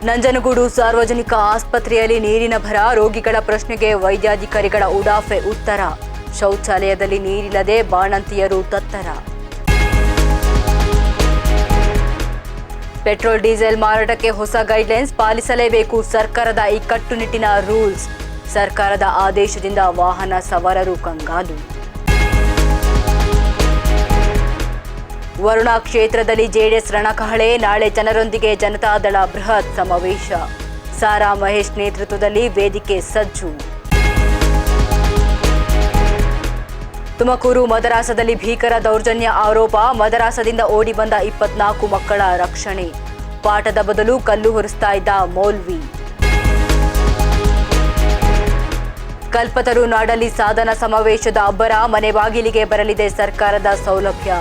ನಂಜನಗೂಡು ಸಾರ್ವಜನಿಕ ಆಸ್ಪತ್ರೆಯಲ್ಲಿ ನೀರಿನ ಭರ, ರೋಗಿಗಳ ಪ್ರಶ್ನೆಗೆ ವೈದ್ಯಾಧಿಕಾರಿಗಳ ಉಡಾಫೆ ಉತ್ತರ. ಶೌಚಾಲಯದಲ್ಲಿ ನೀರಿಲ್ಲದೆ ಬಾಣಂತಿಯರು ತತ್ತರ. ಪೆಟ್ರೋಲ್ ಡೀಸೆಲ್ ಮಾರಾಟಕ್ಕೆ ಹೊಸ ಗೈಡ್ಲೈನ್ಸ್ ಪಾಲಿಸಲೇಬೇಕು. ಸರ್ಕಾರದ ಈ ಕಟ್ಟುನಿಟ್ಟಿನ ರೂಲ್ಸ್. ಸರ್ಕಾರದ ಆದೇಶದಿಂದ ವಾಹನ ಸವಾರರು ಕಂಗಾಲು. ವರುಣಾ ಕ್ಷೇತ್ರದಲ್ಲಿ ಜೆಡಿಎಸ್ ರಣಕಹಳೆ. ನಾಳೆ ಜನರೊಂದಿಗೆ ಜನತಾದಳ ಬೃಹತ್ ಸಮಾವೇಶ. ಸಾರಾ ಮಹೇಶ್ ನೇತೃತ್ವದಲ್ಲಿ ವೇದಿಕೆ ಸಜ್ಜು. ತುಮಕೂರು ಮದರಾಸದಲ್ಲಿ ಭೀಕರ ದೌರ್ಜನ್ಯ ಆರೋಪ. ಮದರಾಸದಿಂದ ಓಡಿ ಬಂದ 24 ಮಕ್ಕಳ ರಕ್ಷಣೆ. ಪಾಠದ ಬದಲು ಕಲ್ಲು ಹೊರಿಸ್ತಾ ಇದ್ದ ಮೌಲ್ವಿ. ಕಲ್ಪತರು ನಾಡಲ್ಲಿ ಸಾಧನ ಸಮಾವೇಶದ ಅಬ್ಬರ. ಮನೆ ಬಾಗಿಲಿಗೆ ಬರಲಿದೆ ಸರ್ಕಾರದ ಸೌಲಭ್ಯ.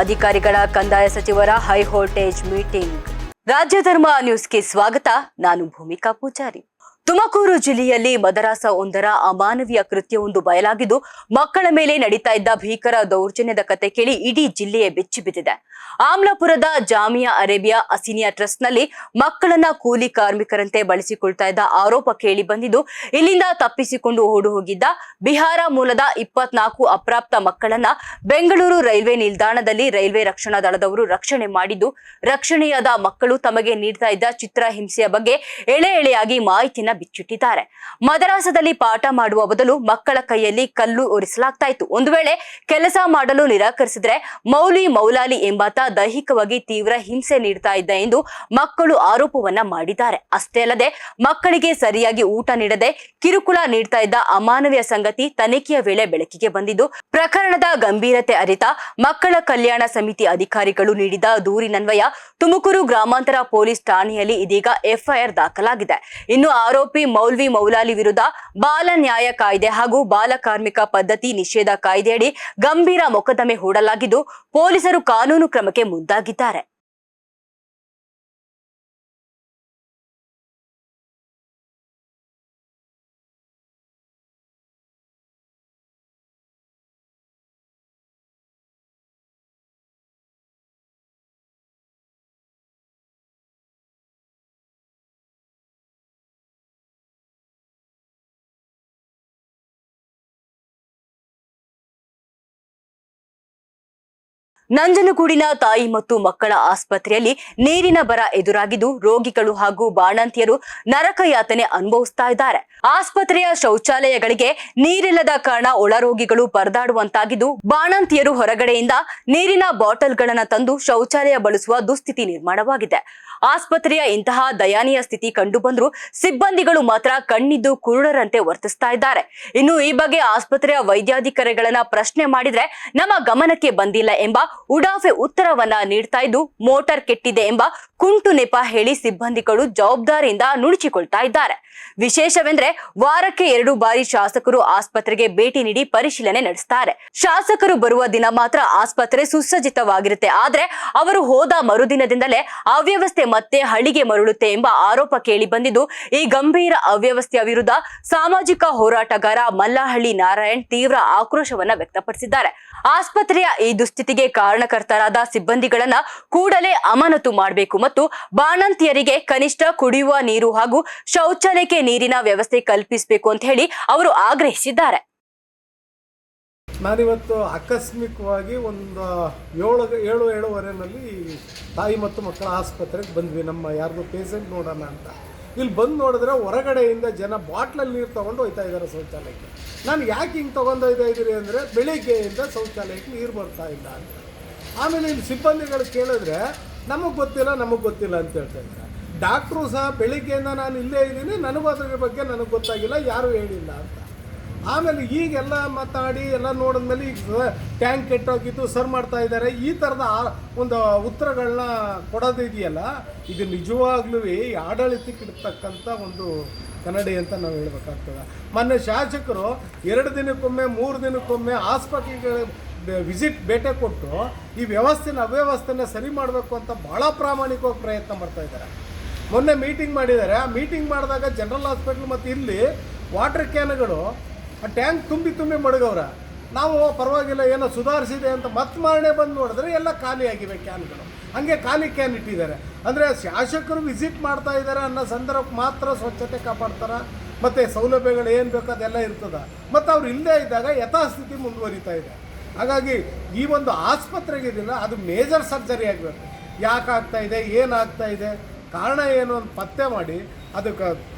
ಅಧಿಕಾರಿಗಳ ಕಂದಾಯ ಸಚಿವರ ಹೈವೋಲ್ಟೇಜ್ ಮೀಟಿಂಗ್. ರಾಜ್ಯ ಧರ್ಮ ನ್ಯೂಸ್ಗೆ ಸ್ವಾಗತ. ನಾನು ಭೂಮಿಕಾ ಪೂಜಾರಿ. ತುಮಕೂರು ಜಿಲ್ಲೆಯಲ್ಲಿ ಮದರಾಸ ಒಂದರ ಅಮಾನವೀಯ ಕೃತ್ಯವೊಂದು ಬಯಲಾಗಿದ್ದು, ಮಕ್ಕಳ ಮೇಲೆ ನಡೀತಾ ಇದ್ದ ಭೀಕರ ದೌರ್ಜನ್ಯದ ಕತೆ ಕೇಳಿ ಇಡೀ ಜಿಲ್ಲೆಯೇ ಬೆಚ್ಚಿ ಬಿದ್ದಿದೆ. ಆಮ್ಲಾಪುರದ ಜಾಮಿಯಾ ಅರೇಬಿಯಾ ಅಸಿನಿಯಾ ಟ್ರಸ್ಟ್ನಲ್ಲಿ ಮಕ್ಕಳನ್ನ ಕೂಲಿ ಕಾರ್ಮಿಕರಂತೆ ಬಳಸಿಕೊಳ್ತಾ ಇದ್ದ ಆರೋಪ ಕೇಳಿ ಬಂದಿದ್ದು, ಇಲ್ಲಿಂದ ತಪ್ಪಿಸಿಕೊಂಡು ಓಡು ಹೋಗಿದ್ದ ಬಿಹಾರ ಮೂಲದ 24 ಅಪ್ರಾಪ್ತ ಮಕ್ಕಳನ್ನ ಬೆಂಗಳೂರು ರೈಲ್ವೆ ನಿಲ್ದಾಣದಲ್ಲಿ ರೈಲ್ವೆ ರಕ್ಷಣಾ ದಳದವರು ರಕ್ಷಣೆ ಮಾಡಿದ್ದು, ರಕ್ಷಣೆಯಾದ ಮಕ್ಕಳು ತಮಗೆ ನೀಡ್ತಾ ಇದ್ದ ಚಿತ್ರಹಿಂಸೆಯ ಬಗ್ಗೆ ಎಳೆ ಎಳೆಯಾಗಿ ಮಾಹಿತಿನ ಬಿಚ್ಚಿಟ್ಟಿದ್ದಾರೆ. ಮದರಾಸದಲ್ಲಿ ಪಾಠ ಮಾಡುವ ಬದಲು ಮಕ್ಕಳ ಕೈಯಲ್ಲಿ ಕಲ್ಲು ಒರೆಸಲಾಗ್ತಾ ಇತ್ತು. ಒಂದು ವೇಳೆ ಕೆಲಸ ಮಾಡಲು ನಿರಾಕರಿಸಿದ್ರೆ ಮೌಲಾಲಿ ಎಂಬಾತ ದೈಹಿಕವಾಗಿ ತೀವ್ರ ಹಿಂಸೆ ನೀಡ್ತಾ ಇದ್ದ ಎಂದು ಮಕ್ಕಳು ಆರೋಪವನ್ನ ಮಾಡಿದ್ದಾರೆ. ಅಷ್ಟೇ ಅಲ್ಲದೆ ಮಕ್ಕಳಿಗೆ ಸರಿಯಾಗಿ ಊಟ ನೀಡದೆ ಕಿರುಕುಳ ನೀಡ್ತಾ ಇದ್ದ ಅಮಾನವೀಯ ಸಂಗತಿ ತನಿಖೆಯ ವೇಳೆ ಬೆಳಕಿಗೆ ಬಂದಿದ್ದು, ಪ್ರಕರಣದ ಗಂಭೀರತೆ ಅರಿತ ಮಕ್ಕಳ ಕಲ್ಯಾಣ ಸಮಿತಿ ಅಧಿಕಾರಿಗಳು ನೀಡಿದ ದೂರಿನನ್ವಯ ತುಮಕೂರು ಗ್ರಾಮಾಂತರ ಪೊಲೀಸ್ ಠಾಣೆಯಲ್ಲಿ ಇದೀಗ ಎಫ್ಐಆರ್ ದಾಖಲಾಗಿದೆ. ಇನ್ನು ಆರೋಪಿ ಮೌಲಾಲಿ ವಿರುದ್ಧ ಬಾಲ ನ್ಯಾಯ ಕಾಯ್ದೆ ಹಾಗೂ ಬಾಲ ಕಾರ್ಮಿಕ ಪದ್ಧತಿ ನಿಷೇಧ ಕಾಯ್ದೆಯಡಿ ಗಂಭೀರ ಮೊಕದ್ದಮೆ ಹೂಡಲಾಗಿದ್ದು, ಪೊಲೀಸರು ಕಾನೂನು ಕ್ರಮಕ್ಕೆ ಮುಂದಾಗಿದ್ದಾರೆ. ನಂಜನಗೂಡಿನ ತಾಯಿ ಮತ್ತು ಮಕ್ಕಳ ಆಸ್ಪತ್ರೆಯಲ್ಲಿ ನೀರಿನ ಬರ ಎದುರಾಗಿದ್ದು, ರೋಗಿಗಳು ಹಾಗೂ ಬಾಣಂತಿಯರು ನರಕ ಯಾತನೆ ಅನುಭವಿಸ್ತಾ ಇದ್ದಾರೆ. ಆಸ್ಪತ್ರೆಯ ಶೌಚಾಲಯಗಳಿಗೆ ನೀರಿಲ್ಲದ ಕಾರಣ ಒಳರೋಗಿಗಳು ಪರದಾಡುವಂತಾಗಿದ್ದು, ಬಾಣಂತಿಯರು ಹೊರಗಡೆಯಿಂದ ನೀರಿನ ಬಾಟಲ್ಗಳನ್ನು ತಂದು ಶೌಚಾಲಯ ಬಳಸುವ ದುಸ್ಥಿತಿ ನಿರ್ಮಾಣವಾಗಿದೆ. ಆಸ್ಪತ್ರೆಯ ಇಂತಹ ದಯನೀಯ ಸ್ಥಿತಿ ಕಂಡು ಬಂದರೂ ಸಿಬ್ಬಂದಿಗಳು ಮಾತ್ರ ಕಣ್ಣಿದ್ದು ಕುರುಡರಂತೆ ವರ್ತಿಸ್ತಾ ಇದ್ದಾರೆ. ಇನ್ನು ಈ ಬಗ್ಗೆ ಆಸ್ಪತ್ರೆಯ ವೈದ್ಯಾಧಿಕಾರಿಗಳನ್ನ ಪ್ರಶ್ನೆ ಮಾಡಿದ್ರೆ ನಮ್ಮ ಗಮನಕ್ಕೆ ಬಂದಿಲ್ಲ ಎಂಬ ಉಡಾಫೆ ಉತ್ತರವನ್ನ ನೀಡ್ತಾ ಇದ್ದು, ಮೋಟಾರ್ ಕೆಟ್ಟಿದೆ ಎಂಬ ಕುಂಟು ನೆಪ ಹೇಳಿ ಸಿಬ್ಬಂದಿಗಳು ಜವಾಬ್ದಾರಿಯಿಂದ ನುಣುಚಿಕೊಳ್ತಾ ಇದ್ದಾರೆ. ವಿಶೇಷವೆಂದ್ರೆ ವಾರಕ್ಕೆ 2 ಬಾರಿ ಶಾಸಕರು ಆಸ್ಪತ್ರೆಗೆ ಭೇಟಿ ನೀಡಿ ಪರಿಶೀಲನೆ ನಡೆಸುತ್ತಾರೆ. ಶಾಸಕರು ಬರುವ ದಿನ ಮಾತ್ರ ಆಸ್ಪತ್ರೆ ಸುಸಜ್ಜಿತವಾಗಿರುತ್ತೆ. ಆದ್ರೆ ಅವರು ಹೋದ ಮರುದಿನದಿಂದಲೇ ಅವ್ಯವಸ್ಥೆ ಮತ್ತೆ ಹಳ್ಳಿಗೆ ಮರಳುತ್ತೆ ಎಂಬ ಆರೋಪ ಕೇಳಿ ಬಂದಿದ್ದು, ಈ ಗಂಭೀರ ಅವ್ಯವಸ್ಥೆಯ ವಿರುದ್ಧ ಸಾಮಾಜಿಕ ಹೋರಾಟಗಾರ ಮಲ್ಲಹಳ್ಳಿ ನಾರಾಯಣ್ ತೀವ್ರ ಆಕ್ರೋಶವನ್ನ ವ್ಯಕ್ತಪಡಿಸಿದ್ದಾರೆ. ಆಸ್ಪತ್ರೆಯ ಈ ದುಸ್ಥಿತಿಗೆ ಕಾರಣಕರ್ತರಾದ ಸಿಬ್ಬಂದಿಗಳನ್ನ ಕೂಡಲೇ ಅಮಾನತು ಮಾಡಬೇಕು ಮತ್ತು ಬಾಣಂತಿಯರಿಗೆ ಕನಿಷ್ಠ ಕುಡಿಯುವ ನೀರು ಹಾಗೂ ಶೌಚಾಲಯಕ್ಕೆ ನೀರಿನ ವ್ಯವಸ್ಥೆ ಕಲ್ಪಿಸಬೇಕು ಅಂತ ಹೇಳಿ ಅವರು ಆಗ್ರಹಿಸಿದ್ದಾರೆ. ನಾನಿವತ್ತು ಆಕಸ್ಮಿಕವಾಗಿ ಒಂದು 7:30ನಲ್ಲಿ ತಾಯಿ ಮತ್ತು ಮಕ್ಕಳ ಆಸ್ಪತ್ರೆಗೆ ಬಂದ್ವಿ. ನಮ್ಮ ಯಾರ್ದು ಪೇಷಂಟ್ ನೋಡೋಣ ಅಂತ ಇಲ್ಲಿ ಬಂದು ನೋಡಿದ್ರೆ ಹೊರಗಡೆಯಿಂದ ಜನ ಬಾಟ್ಲಲ್ಲಿ ನೀರು ತೊಗೊಂಡು ಹೋಗ್ತಾ ಇದ್ದಾರೆ ಶೌಚಾಲಯಕ್ಕೆ. ನಾನು ಯಾಕೆ ಹಿಂಗೆ ತೊಗೊಂಡೋಗ್ತಾ ಇದ್ದೀರಿ ಅಂದರೆ ಬೆಳಿಗ್ಗೆಯಿಂದ ಶೌಚಾಲಯಕ್ಕೆ ನೀರು ಬರ್ತಾ ಇಲ್ಲ ಅಂತ. ಆಮೇಲೆ ಇಲ್ಲಿ ಸಿಬ್ಬಂದಿಗಳು ಕೇಳಿದ್ರೆ ನಮಗೆ ಗೊತ್ತಿಲ್ಲ ಅಂತ ಹೇಳ್ತಾ ಇದ್ದಾರೆ. ಡಾಕ್ಟ್ರು ಸಹ ಬೆಳಿಗ್ಗೆಯಿಂದ ನಾನು ಇಲ್ಲೇ ಇದ್ದೀನಿ, ನನಗೂ ಅದ್ರ ಬಗ್ಗೆ ನನಗೆ ಗೊತ್ತಾಗಿಲ್ಲ, ಯಾರೂ ಹೇಳಿಲ್ಲ ಅಂತ. ಆಮೇಲೆ ಈಗೆಲ್ಲ ಮಾತಾಡಿ ಎಲ್ಲ ನೋಡಿದ್ಮೇಲೆ ಈಗ ಟ್ಯಾಂಕ್ ಕೆಟ್ಟೋಗಿದ್ದು ಸರ್ ಮಾಡ್ತಾ ಇದ್ದಾರೆ. ಈ ಥರದ ಒಂದು ಉತ್ತರಗಳನ್ನ ಕೊಡೋದಿದೆಯಲ್ಲ, ಇದು ನಿಜವಾಗ್ಲೂ ಆಡಳಿತಕ್ಕೆ ಇಡ್ತಕ್ಕಂಥ ಒಂದು ಕನ್ನಡಿ ಅಂತ ನಾವು ಹೇಳ್ಬೇಕಾಗ್ತದೆ. ಮೊನ್ನೆ ಶಾಸಕರು 2 ದಿನಕ್ಕೊಮ್ಮೆ 3 ದಿನಕ್ಕೊಮ್ಮೆ ಆಸ್ಪತ್ರೆಗೆ ವಿಸಿಟ್ ಭೇಟಿ ಕೊಟ್ಟು ಈ ಅವ್ಯವಸ್ಥೆನ ಸರಿ ಮಾಡಬೇಕು ಅಂತ ಭಾಳ ಪ್ರಾಮಾಣಿಕವಾಗಿ ಪ್ರಯತ್ನ ಮಾಡ್ತಾ ಇದ್ದಾರೆ. ಮೊನ್ನೆ ಮೀಟಿಂಗ್ ಮಾಡಿದ್ದಾರೆ. ಆ ಮೀಟಿಂಗ್ ಮಾಡಿದಾಗ ಜನರಲ್ ಹಾಸ್ಪಿಟ್ಲ್ ಮತ್ತು ಇಲ್ಲಿ ವಾಟರ್ ಕ್ಯಾನ್ಗಳು ಆ ಟ್ಯಾಂಕ್ ತುಂಬಿ ಮಡಗವ್ರ. ನಾವು ಪರವಾಗಿಲ್ಲ ಏನೋ ಸುಧಾರಿಸಿದೆ ಅಂತ ಮತ್ತೆ ಮಾರನೇ ಬಂದು ನೋಡಿದ್ರೆ ಎಲ್ಲ ಖಾಲಿಯಾಗಿವೆ ಕ್ಯಾನ್ಗಳು. ಹಾಗೆ ಖಾಲಿ ಕ್ಯಾನ್ ಇಟ್ಟಿದ್ದಾರೆ. ಅಂದರೆ ಶಾಸಕರು ವಿಸಿಟ್ ಮಾಡ್ತಾ ಇದ್ದಾರೆ ಅನ್ನೋ ಸಂದರ್ಭಕ್ಕೆ ಮಾತ್ರ ಸ್ವಚ್ಛತೆ ಕಾಪಾಡ್ತಾರೆ, ಮತ್ತು ಸೌಲಭ್ಯಗಳು ಏನು ಬೇಕೋ ಅದೆಲ್ಲ ಇರ್ತದೆ. ಮತ್ತು ಅವ್ರು ಇಲ್ಲದೇ ಇದ್ದಾಗ ಯಥಾಸ್ಥಿತಿ ಮುಂದುವರಿತಾ ಇದೆ. ಹಾಗಾಗಿ ಈ ಒಂದು ಆಸ್ಪತ್ರೆಗಿದಿಲ್ಲ, ಅದು ಮೇಜರ್ ಸರ್ಜರಿ ಆಗಬೇಕು. ಯಾಕೆ ಆಗ್ತಾ ಇದೆ, ಏನಾಗ್ತಾ ಇದೆ, ಕಾರಣ ಏನು ಅಂತ ಪತ್ತೆ ಮಾಡಿ ಅದಕ್ಕೆ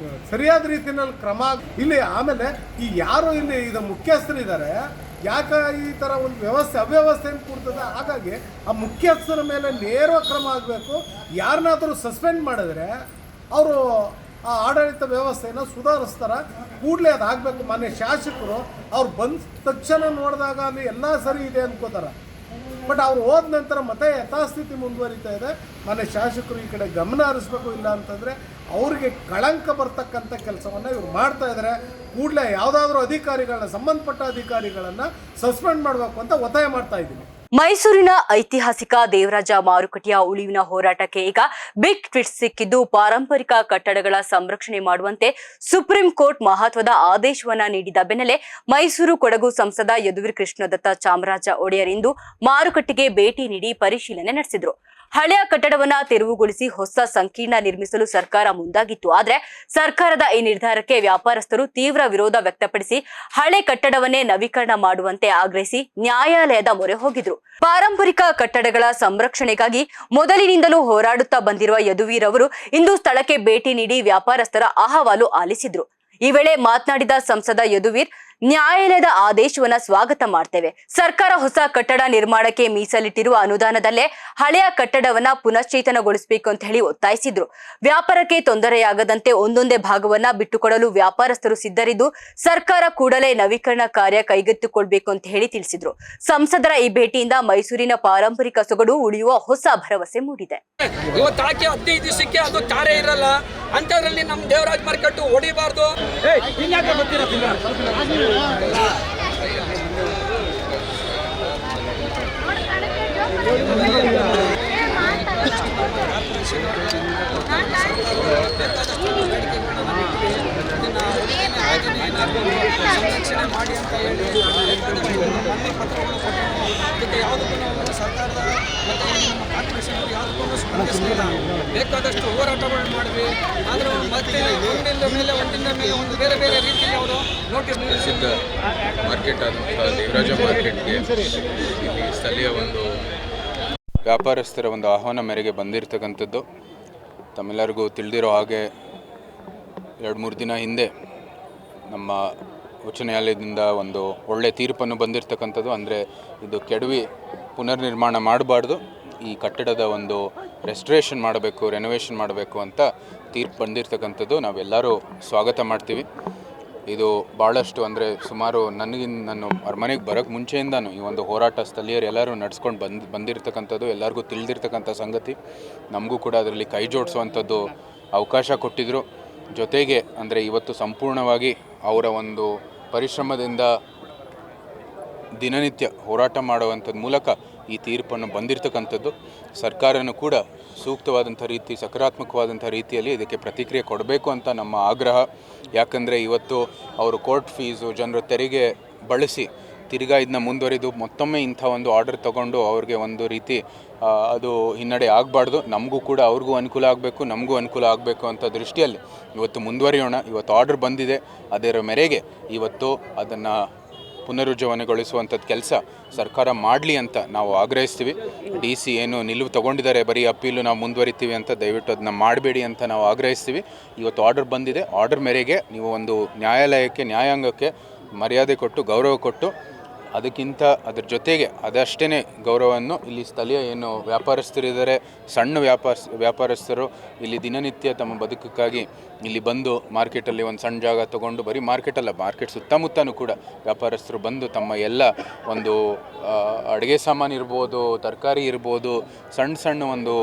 ಸರಿಯಾದ ರೀತಿಯಲ್ಲಿ ಕ್ರಮ ಇಲ್ಲಿ. ಆಮೇಲೆ ಈ ಯಾರು ಇಲ್ಲಿ ಇದು ಮುಖ್ಯಸ್ಥರಿದ್ದಾರೆ, ಯಾಕೆ ಈ ಥರ ಒಂದು ಅವ್ಯವಸ್ಥೆಯನ್ನು ಕೊಡ್ತದೆ. ಹಾಗಾಗಿ ಆ ಮುಖ್ಯಸ್ಥರ ಮೇಲೆ ನೇರ ಕ್ರಮ ಆಗಬೇಕು. ಯಾರನ್ನಾದರೂ ಸಸ್ಪೆಂಡ್ ಮಾಡಿದ್ರೆ ಅವರು ಆ ಆಡಳಿತ ವ್ಯವಸ್ಥೆಯನ್ನು ಸುಧಾರಿಸ್ತಾರೆ. ಕೂಡಲೇ ಅದು ಆಗಬೇಕು. ಮಾನ್ಯ ಶಾಸಕರು ಅವ್ರು ಬಂದ ತಕ್ಷಣ ನೋಡಿದಾಗ ಅಲ್ಲಿ ಎಲ್ಲ ಸರಿ ಇದೆ ಅನ್ಕೋತಾರೆ, ಬಟ್ ಅವ್ರು ಹೋದ ನಂತರ ಮತ್ತೆ ಯಥಾಸ್ಥಿತಿ ಮುಂದುವರಿತಾ ಇದೆ. ಮಾನ್ಯ ಶಾಸಕರು ಈ ಕಡೆ ಗಮನ ಹರಿಸ್ಬೇಕು. ಇಲ್ಲ ಅಂತಂದರೆ ಅವ್ರಿಗೆ ಕಳಂಕ ಬರ್ತಕ್ಕಂಥ ಕೆಲಸವನ್ನು ಇವ್ರು ಮಾಡ್ತಾ ಇದ್ದಾರೆ. ಕೂಡಲೇ ಯಾವುದಾದ್ರೂ ಅಧಿಕಾರಿಗಳನ್ನ, ಸಂಬಂಧಪಟ್ಟ ಅಧಿಕಾರಿಗಳನ್ನು ಸಸ್ಪೆಂಡ್ ಮಾಡಬೇಕು ಅಂತ ಒತ್ತಾಯ ಮಾಡ್ತಾ ಇದ್ದೀನಿ. ಮೈಸೂರಿನ ಐತಿಹಾಸಿಕ ದೇವರಾಜ ಮಾರುಕಟ್ಟೆಯ ಉಳಿವಿನ ಹೋರಾಟಕ್ಕೆ ಈಗ ಬಿಗ್ ಟ್ವಿಸ್ಟ್ ಸಿಕ್ಕಿದ್ದು, ಪಾರಂಪರಿಕ ಕಟ್ಟಡಗಳ ಸಂರಕ್ಷಣೆ ಮಾಡುವಂತೆ ಸುಪ್ರೀಂ ಕೋರ್ಟ್ ಮಹತ್ವದ ಆದೇಶವನ್ನ ನೀಡಿದ ಬೆನ್ನಲ್ಲೇ ಮೈಸೂರು ಕೊಡಗು ಸಂಸದ ಯದುವೀರ್ ಕೃಷ್ಣದತ್ತ ಚಾಮರಾಜ ಒಡೆಯರ್ ಇಂದು ಮಾರುಕಟ್ಟೆಗೆ ಭೇಟಿ ನೀಡಿ ಪರಿಶೀಲನೆ ನಡೆಸಿದ್ರು. ಹಳೆಯ ಕಟ್ಟಡವನ್ನ ತೆರವುಗೊಳಿಸಿ ಹೊಸ ಸಂಕೀರ್ಣ ನಿರ್ಮಿಸಲು ಸರ್ಕಾರ ಮುಂದಾಗಿತ್ತು. ಆದ್ರೆ ಸರ್ಕಾರದ ಈ ನಿರ್ಧಾರಕ್ಕೆ ವ್ಯಾಪಾರಸ್ಥರು ತೀವ್ರ ವಿರೋಧ ವ್ಯಕ್ತಪಡಿಸಿ ಹಳೆ ಕಟ್ಟಡವನ್ನೇ ನವೀಕರಣ ಮಾಡುವಂತೆ ಆಗ್ರಹಿಸಿ ನ್ಯಾಯಾಲಯದ ಮೊರೆ ಹೋಗಿದ್ರು. ಪಾರಂಪರಿಕ ಕಟ್ಟಡಗಳ ಸಂರಕ್ಷಣೆಗಾಗಿ ಮೊದಲಿನಿಂದಲೂ ಹೋರಾಡುತ್ತಾ ಬಂದಿರುವ ಯದುವೀರ್ ಅವರು ಇಂದು ಸ್ಥಳಕ್ಕೆ ಭೇಟಿ ನೀಡಿ ವ್ಯಾಪಾರಸ್ಥರ ಅಹವಾಲು ಆಲಿಸಿದ್ರು. ಈ ವೇಳೆ ಮಾತನಾಡಿದ ಸಂಸದ ಯದುವೀರ್, ನ್ಯಾಯಾಲಯದ ಆದೇಶವನ್ನ ಸ್ವಾಗತ ಮಾಡ್ತೇವೆ. ಸರ್ಕಾರ ಹೊಸ ಕಟ್ಟಡ ನಿರ್ಮಾಣಕ್ಕೆ ಮೀಸಲಿಟ್ಟಿರುವ ಅನುದಾನದಲ್ಲೇ ಹಳೆಯ ಕಟ್ಟಡವನ್ನ ಪುನಶ್ಚೇತನಗೊಳಿಸಬೇಕು ಅಂತ ಹೇಳಿ ಒತ್ತಾಯಿಸಿದ್ರು. ವ್ಯಾಪಾರಕ್ಕೆ ತೊಂದರೆಯಾಗದಂತೆ ಒಂದೊಂದೇ ಭಾಗವನ್ನ ಬಿಟ್ಟುಕೊಡಲು ವ್ಯಾಪಾರಸ್ಥರು ಸಿದ್ಧರಿದ್ದು, ಸರ್ಕಾರ ಕೂಡಲೇ ನವೀಕರಣ ಕಾರ್ಯ ಕೈಗೆತ್ತಿಕೊಳ್ಬೇಕು ಅಂತ ಹೇಳಿ ತಿಳಿಸಿದ್ರು. ಸಂಸದರ ಈ ಭೇಟಿಯಿಂದ ಮೈಸೂರಿನ ಪಾರಂಪರಿಕ ಸೊಗಡು ಉಳಿಯುವ ಹೊಸ ಭರವಸೆ ಮೂಡಿದೆ. ಇವತ್ತು ಹಾಕಿ 15 ದಿವಸಕ್ಕೆ ಅದು ತಾರೆ ಇರಲ್ಲ ಅಂತದ್ರಲ್ಲಿ ನಮ್ಮ ದೇವರಾಜ ಮಾರ್ಕೆಟ್ ಹೊಡಿಬಾರ್ದು. ಸಂರಕ್ಷಣೆ ಮಾಡಿ ಅಂತ ಹೇಳಿ ಪತ್ರವನ್ನು ಕೊಟ್ಟು ಇದಕ್ಕೆ ಯಾವುದಕ್ಕೂ ನಾವು ಸರ್ಕಾರದ ಮತ್ತು ನಮ್ಮ ಕಾರ್ಪೊರೇಷನ್ ಯಾವುದಕ್ಕೂ ಸ್ಪಂದಿಸಲಿಲ್ಲ. ಬೇಕಾದಷ್ಟು ಹೋರಾಟಗಳನ್ನು ಮಾಡಿದ್ವಿ. ಆದರೂ ಮತ್ತೆ ಒಂದಿನ ಮೇಲೆ ಒಂದು ಬೇರೆ ಬೇರೆ ರೀತಿಯಲ್ಲಿ ಅವರು ನೋಟಿಸ್ ಪ್ರಸಿದ್ಧ ಮಾರ್ಕೆಟ್ ಆದಂಥ ದೇವರಾಜ ಮಾರ್ಕೆಟ್ಗೆ ಇಲ್ಲಿ ಸ್ಥಳೀಯ ಒಂದು ವ್ಯಾಪಾರಸ್ಥರ ಒಂದು ಆಹ್ವಾನ ಮೇರೆಗೆ ಬಂದಿರತಕ್ಕಂಥದ್ದು. ತಮ್ಮೆಲ್ಲರಿಗೂ ತಿಳಿದಿರೋ ಹಾಗೆ 2-3 ದಿನ ಹಿಂದೆ ನಮ್ಮ ಉಚ್ಚ ನ್ಯಾಯಾಲಯದಿಂದ ಒಂದು ಒಳ್ಳೆಯ ತೀರ್ಪನ್ನು ಬಂದಿರತಕ್ಕಂಥದ್ದು. ಅಂದರೆ ಇದು ಕೆಡವಿ ಪುನರ್ನಿರ್ಮಾಣ ಮಾಡಬಾರ್ದು, ಈ ಕಟ್ಟಡದ ಒಂದು ರೆಸ್ಟೋರೇಷನ್ ಮಾಡಬೇಕು, ರೆನೋವೇಷನ್ ಮಾಡಬೇಕು ಅಂತ ತೀರ್ಪು ಬಂದಿರತಕ್ಕಂಥದ್ದು. ನಾವೆಲ್ಲರೂ ಸ್ವಾಗತ ಮಾಡ್ತೀವಿ. ಇದು ಭಾಳಷ್ಟು ಅಂದರೆ ಸುಮಾರು ನಾನು ಅರಮನೆಗೆ ಬರೋಕ್ಕೆ ಮುಂಚೆಯಿಂದನೂ ಈ ಒಂದು ಹೋರಾಟ ಸ್ಥಳೀಯರು ಎಲ್ಲರೂ ನಡ್ಸ್ಕೊಂಡು ಬಂದಿರತಕ್ಕಂಥದ್ದು, ಎಲ್ಲರಿಗೂ ತಿಳಿದಿರ್ತಕ್ಕಂಥ ಸಂಗತಿ. ನಮಗೂ ಕೂಡ ಅದರಲ್ಲಿ ಕೈ ಜೋಡಿಸುವಂಥದ್ದು ಅವಕಾಶ ಕೊಟ್ಟಿದ್ದರು. ಜೊತೆಗೆ ಅಂದರೆ ಇವತ್ತು ಸಂಪೂರ್ಣವಾಗಿ ಅವರ ಒಂದು ಪರಿಶ್ರಮದಿಂದ ದಿನನಿತ್ಯ ಹೋರಾಟ ಮಾಡುವಂಥದ್ದು ಮೂಲಕ ಈ ತೀರ್ಪನ್ನು ಬಂದಿರತಕ್ಕಂಥದ್ದು. ಸರ್ಕಾರನೂ ಕೂಡ ಸೂಕ್ತವಾದಂಥ ರೀತಿ, ಸಕಾರಾತ್ಮಕವಾದಂಥ ರೀತಿಯಲ್ಲಿ ಇದಕ್ಕೆ ಪ್ರತಿಕ್ರಿಯೆ ಕೊಡಬೇಕು ಅಂತ ನಮ್ಮ ಆಗ್ರಹ. ಯಾಕಂದರೆ ಇವತ್ತು ಅವರು ಕೋರ್ಟ್ ಫೀಸು, ಜನರ ತೆರಿಗೆ ಬಳಸಿ ತಿರ್ಗಾ ಇದನ್ನ ಮುಂದುವರಿದು ಮತ್ತೊಮ್ಮೆ ಇಂಥ ಒಂದು ಆರ್ಡರ್ ತೊಗೊಂಡು ಅವ್ರಿಗೆ ಒಂದು ರೀತಿ ಅದು ಹಿನ್ನಡೆ ಆಗಬಾರ್ದು. ನಮಗೂ ಕೂಡ ಅವ್ರಿಗೂ ಅನುಕೂಲ ಆಗಬೇಕು, ನಮಗೂ ಅನುಕೂಲ ಆಗಬೇಕು ಅಂತ ದೃಷ್ಟಿಯಲ್ಲಿ ಇವತ್ತು ಮುಂದುವರಿಯೋಣ. ಇವತ್ತು ಆರ್ಡರ್ ಬಂದಿದೆ, ಅದರ ಮೇರೆಗೆ ಇವತ್ತು ಅದನ್ನು ಪುನರುಜ್ಜೀವನಗೊಳಿಸುವಂಥದ್ದು ಕೆಲಸ ಸರ್ಕಾರ ಮಾಡಲಿ ಅಂತ ನಾವು ಆಗ್ರಹಿಸ್ತೀವಿ. DC ಏನು ನಿಲುವು ತೊಗೊಂಡಿದ್ದಾರೆ, ಬರೀ ಅಪ್ಪೀಲು ನಾವು ಮುಂದುವರಿತೀವಿ ಅಂತ, ದಯವಿಟ್ಟು ಅದನ್ನ ಮಾಡಬೇಡಿ ಅಂತ ನಾವು ಆಗ್ರಹಿಸ್ತೀವಿ. ಇವತ್ತು ಆರ್ಡರ್ ಬಂದಿದೆ, ಆರ್ಡರ್ ಮೇರೆಗೆ ನೀವು ಒಂದು ನ್ಯಾಯಾಲಯಕ್ಕೆ, ನ್ಯಾಯಾಂಗಕ್ಕೆ ಮರ್ಯಾದೆ ಕೊಟ್ಟು, ಗೌರವ ಕೊಟ್ಟು, ಅದಕ್ಕಿಂತ ಅದರ ಜೊತೆಗೆ ಅದಷ್ಟೇ ಗೌರವವನ್ನು ಇಲ್ಲಿ ಸ್ಥಳೀಯ ಏನು ವ್ಯಾಪಾರಸ್ಥರಿದ್ದಾರೆ, ಸಣ್ಣ ವ್ಯಾಪಾರಸ್ಥರು ಇಲ್ಲಿ ದಿನನಿತ್ಯ ತಮ್ಮ ಬದುಕಕ್ಕಾಗಿ ಇಲ್ಲಿ ಬಂದು ಮಾರ್ಕೆಟಲ್ಲಿ ಒಂದು ಸಣ್ಣ ಜಾಗ ತೊಗೊಂಡು, ಬರೀ ಮಾರ್ಕೆಟಲ್ಲ, ಮಾರ್ಕೆಟ್ ಸುತ್ತಮುತ್ತನೂ ಕೂಡ ವ್ಯಾಪಾರಸ್ಥರು ಬಂದು ತಮ್ಮ ಎಲ್ಲ ಒಂದು ಅಡುಗೆ ಸಾಮಾನು ಇರ್ಬೋದು, ತರಕಾರಿ ಇರ್ಬೋದು, ಸಣ್ಣ ಒಂದು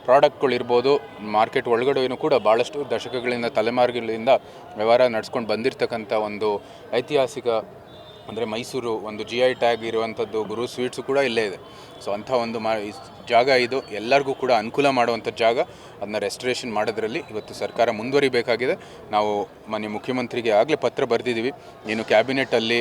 ಪ್ರಾಡಕ್ಟ್ಗಳಿರ್ಬೋದು, ಮಾರ್ಕೆಟ್ ಒಳಗಡೆಯೂ ಕೂಡ ಭಾಳಷ್ಟು ದಶಕಗಳಿಂದ, ತಲೆಮಾರುಗಳಿಂದ ವ್ಯವಹಾರ ನಡೆಸ್ಕೊಂಡು ಬಂದಿರತಕ್ಕಂಥ ಒಂದು ಐತಿಹಾಸಿಕ ಅಂದರೆ ಮೈಸೂರು ಒಂದು GI ಟ್ಯಾಗ್ ಇರುವಂಥದ್ದು ಗುರು ಸ್ವೀಟ್ಸು ಕೂಡ ಇಲ್ಲೇ ಇದೆ. ಸೊ ಅಂಥ ಒಂದು ಜಾಗ ಇದು, ಎಲ್ಲರಿಗೂ ಕೂಡ ಅನುಕೂಲ ಮಾಡುವಂಥ ಜಾಗ. ಅದನ್ನ ರೆಸ್ಟೋರೇಷನ್ ಮಾಡೋದ್ರಲ್ಲಿ ಇವತ್ತು ಸರ್ಕಾರ ಮುಂದುವರಿಬೇಕಾಗಿದೆ. ನಾವು ಮಾನ್ಯ ಮುಖ್ಯಮಂತ್ರಿಗೆ ಆಗಲೇ ಪತ್ರ ಬರೆದಿದ್ದೀವಿ. ಏನು ಕ್ಯಾಬಿನೆಟಲ್ಲಿ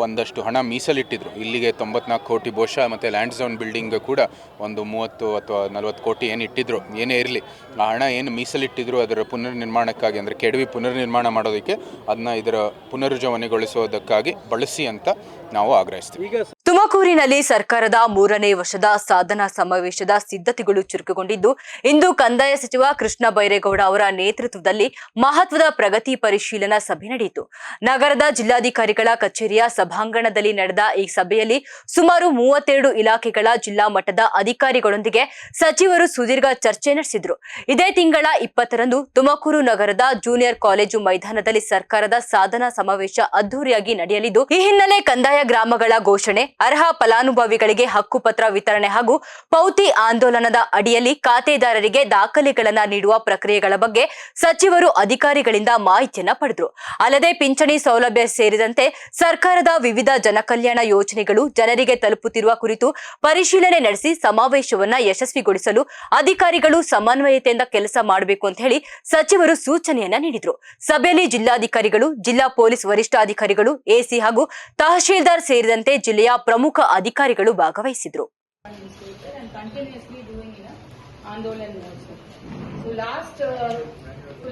ಒಂದಷ್ಟು ಹಣ ಮೀಸಲಿಟ್ಟಿದ್ರು, ಇಲ್ಲಿಗೆ 94 ಕೋಟಿ ಬಹುಶಃ, ಮತ್ತು ಲ್ಯಾಂಡ್ ಝೋನ್ ಬಿಲ್ಡಿಂಗ್ ಕೂಡ ಒಂದು 30 ಅಥವಾ 40 ಕೋಟಿ ಏನು ಇಟ್ಟಿದ್ರು, ಏನೇ ಇರಲಿ ಆ ಹಣ ಏನು ಮೀಸಲಿಟ್ಟಿದ್ರು ಅದರ ಪುನರ್ನಿರ್ಮಾಣಕ್ಕಾಗಿ, ಅಂದರೆ ಕೆಡವಿ ಪುನರ್ನಿರ್ಮಾಣ ಮಾಡೋದಕ್ಕೆ, ಅದನ್ನ ಇದರ ಪುನರುಜ್ಜೀವನೆಗೊಳಿಸೋದಕ್ಕಾಗಿ ಬಳಸಿ ಅಂತ ನಾವು ಆಗ್ರಹಿಸ್ತೀವಿ. ತುಮಕೂರಿನಲ್ಲಿ ಸರ್ಕಾರದ 3ನೇ ವರ್ಷದ ಸಾಧನಾ ಸಮಾವೇಶದ ಸಿದ್ಧತೆಗಳು ಚುರುಕುಗೊಂಡಿದ್ದು, ಇಂದು ಕಂದಾಯ ಸಚಿವ ಕೃಷ್ಣ ಬೈರೇಗೌಡ ಅವರ ನೇತೃತ್ವದಲ್ಲಿ ಮಹತ್ವದ ಪ್ರಗತಿ ಪರಿಶೀಲನಾ ಸಭೆ ನಡೆಯಿತು. ನಗರದ ಜಿಲ್ಲಾಧಿಕಾರಿಗಳ ಕಚೇರಿಯ ಸಭಾಂಗಣದಲ್ಲಿ ನಡೆದ ಈ ಸಭೆಯಲ್ಲಿ ಸುಮಾರು 32 ಇಲಾಖೆಗಳ ಜಿಲ್ಲಾ ಮಟ್ಟದ ಅಧಿಕಾರಿಗಳೊಂದಿಗೆ ಸಚಿವರು ಸುದೀರ್ಘ ಚರ್ಚೆ ನಡೆಸಿದರು. ಇದೇ ತಿಂಗಳ 20ರಂದು ತುಮಕೂರು ನಗರದ ಜೂನಿಯರ್ ಕಾಲೇಜು ಮೈದಾನದಲ್ಲಿ ಸರ್ಕಾರದ ಸಾಧನಾ ಸಮಾವೇಶ ಅದ್ದೂರಿಯಾಗಿ ನಡೆಯಲಿದ್ದು, ಈ ಹಿನ್ನೆಲೆ ಕಂದಾಯ ಗ್ರಾಮಗಳ ಘೋಷಣೆ, ಅರ್ಹ ಫಲಾನುಭವಿಗಳಿಗೆ ಹಕ್ಕುಪತ್ರ ವಿತರಣೆ ಹಾಗೂ ಪೌತಿ ಆಂದೋಲನದ ಅಡಿಯಲ್ಲಿ ಖಾತೆದಾರರಿಗೆ ದಾಖಲೆಗಳನ್ನ ನೀಡುವ ಪ್ರಕ್ರಿಯೆಗಳ ಬಗ್ಗೆ ಸಚಿವರು ಅಧಿಕಾರಿಗಳಿಂದ ಮಾಹಿತಿಯನ್ನ ಪಡೆದರು. ಅಲ್ಲದೆ ಪಿಂಚಣಿ ಸೌಲಭ್ಯ ಸೇರಿದಂತೆ ಸರ್ಕಾರದ ವಿವಿಧ ಜನಕಲ್ಯಾಣ ಯೋಜನೆಗಳು ಜನರಿಗೆ ತಲುಪುತ್ತಿರುವ ಕುರಿತು ಪರಿಶೀಲನೆ ನಡೆಸಿ ಸಮಾವೇಶವನ್ನ ಯಶಸ್ವಿಗೊಳಿಸಲು ಅಧಿಕಾರಿಗಳು ಸಮನ್ವಯತೆಯಿಂದ ಕೆಲಸ ಮಾಡಬೇಕು ಅಂತ ಹೇಳಿ ಸಚಿವರು ಸೂಚನೆಯನ್ನ ನೀಡಿದರು. ಸಭೆಯಲ್ಲಿ ಜಿಲ್ಲಾಧಿಕಾರಿಗಳು, ಜಿಲ್ಲಾ ಪೊಲೀಸ್ ವರಿಷ್ಠಾಧಿಕಾರಿಗಳು, ಎಸಿ ಹಾಗೂ ತಹಶೀಲ್ದಾರ್ ಸೇರಿದಂತೆ ಜಿಲ್ಲೆಯ ಪ್ರಮುಖ ಅಧಿಕಾರಿಗಳು ಭಾಗವಹಿಸಿದರು.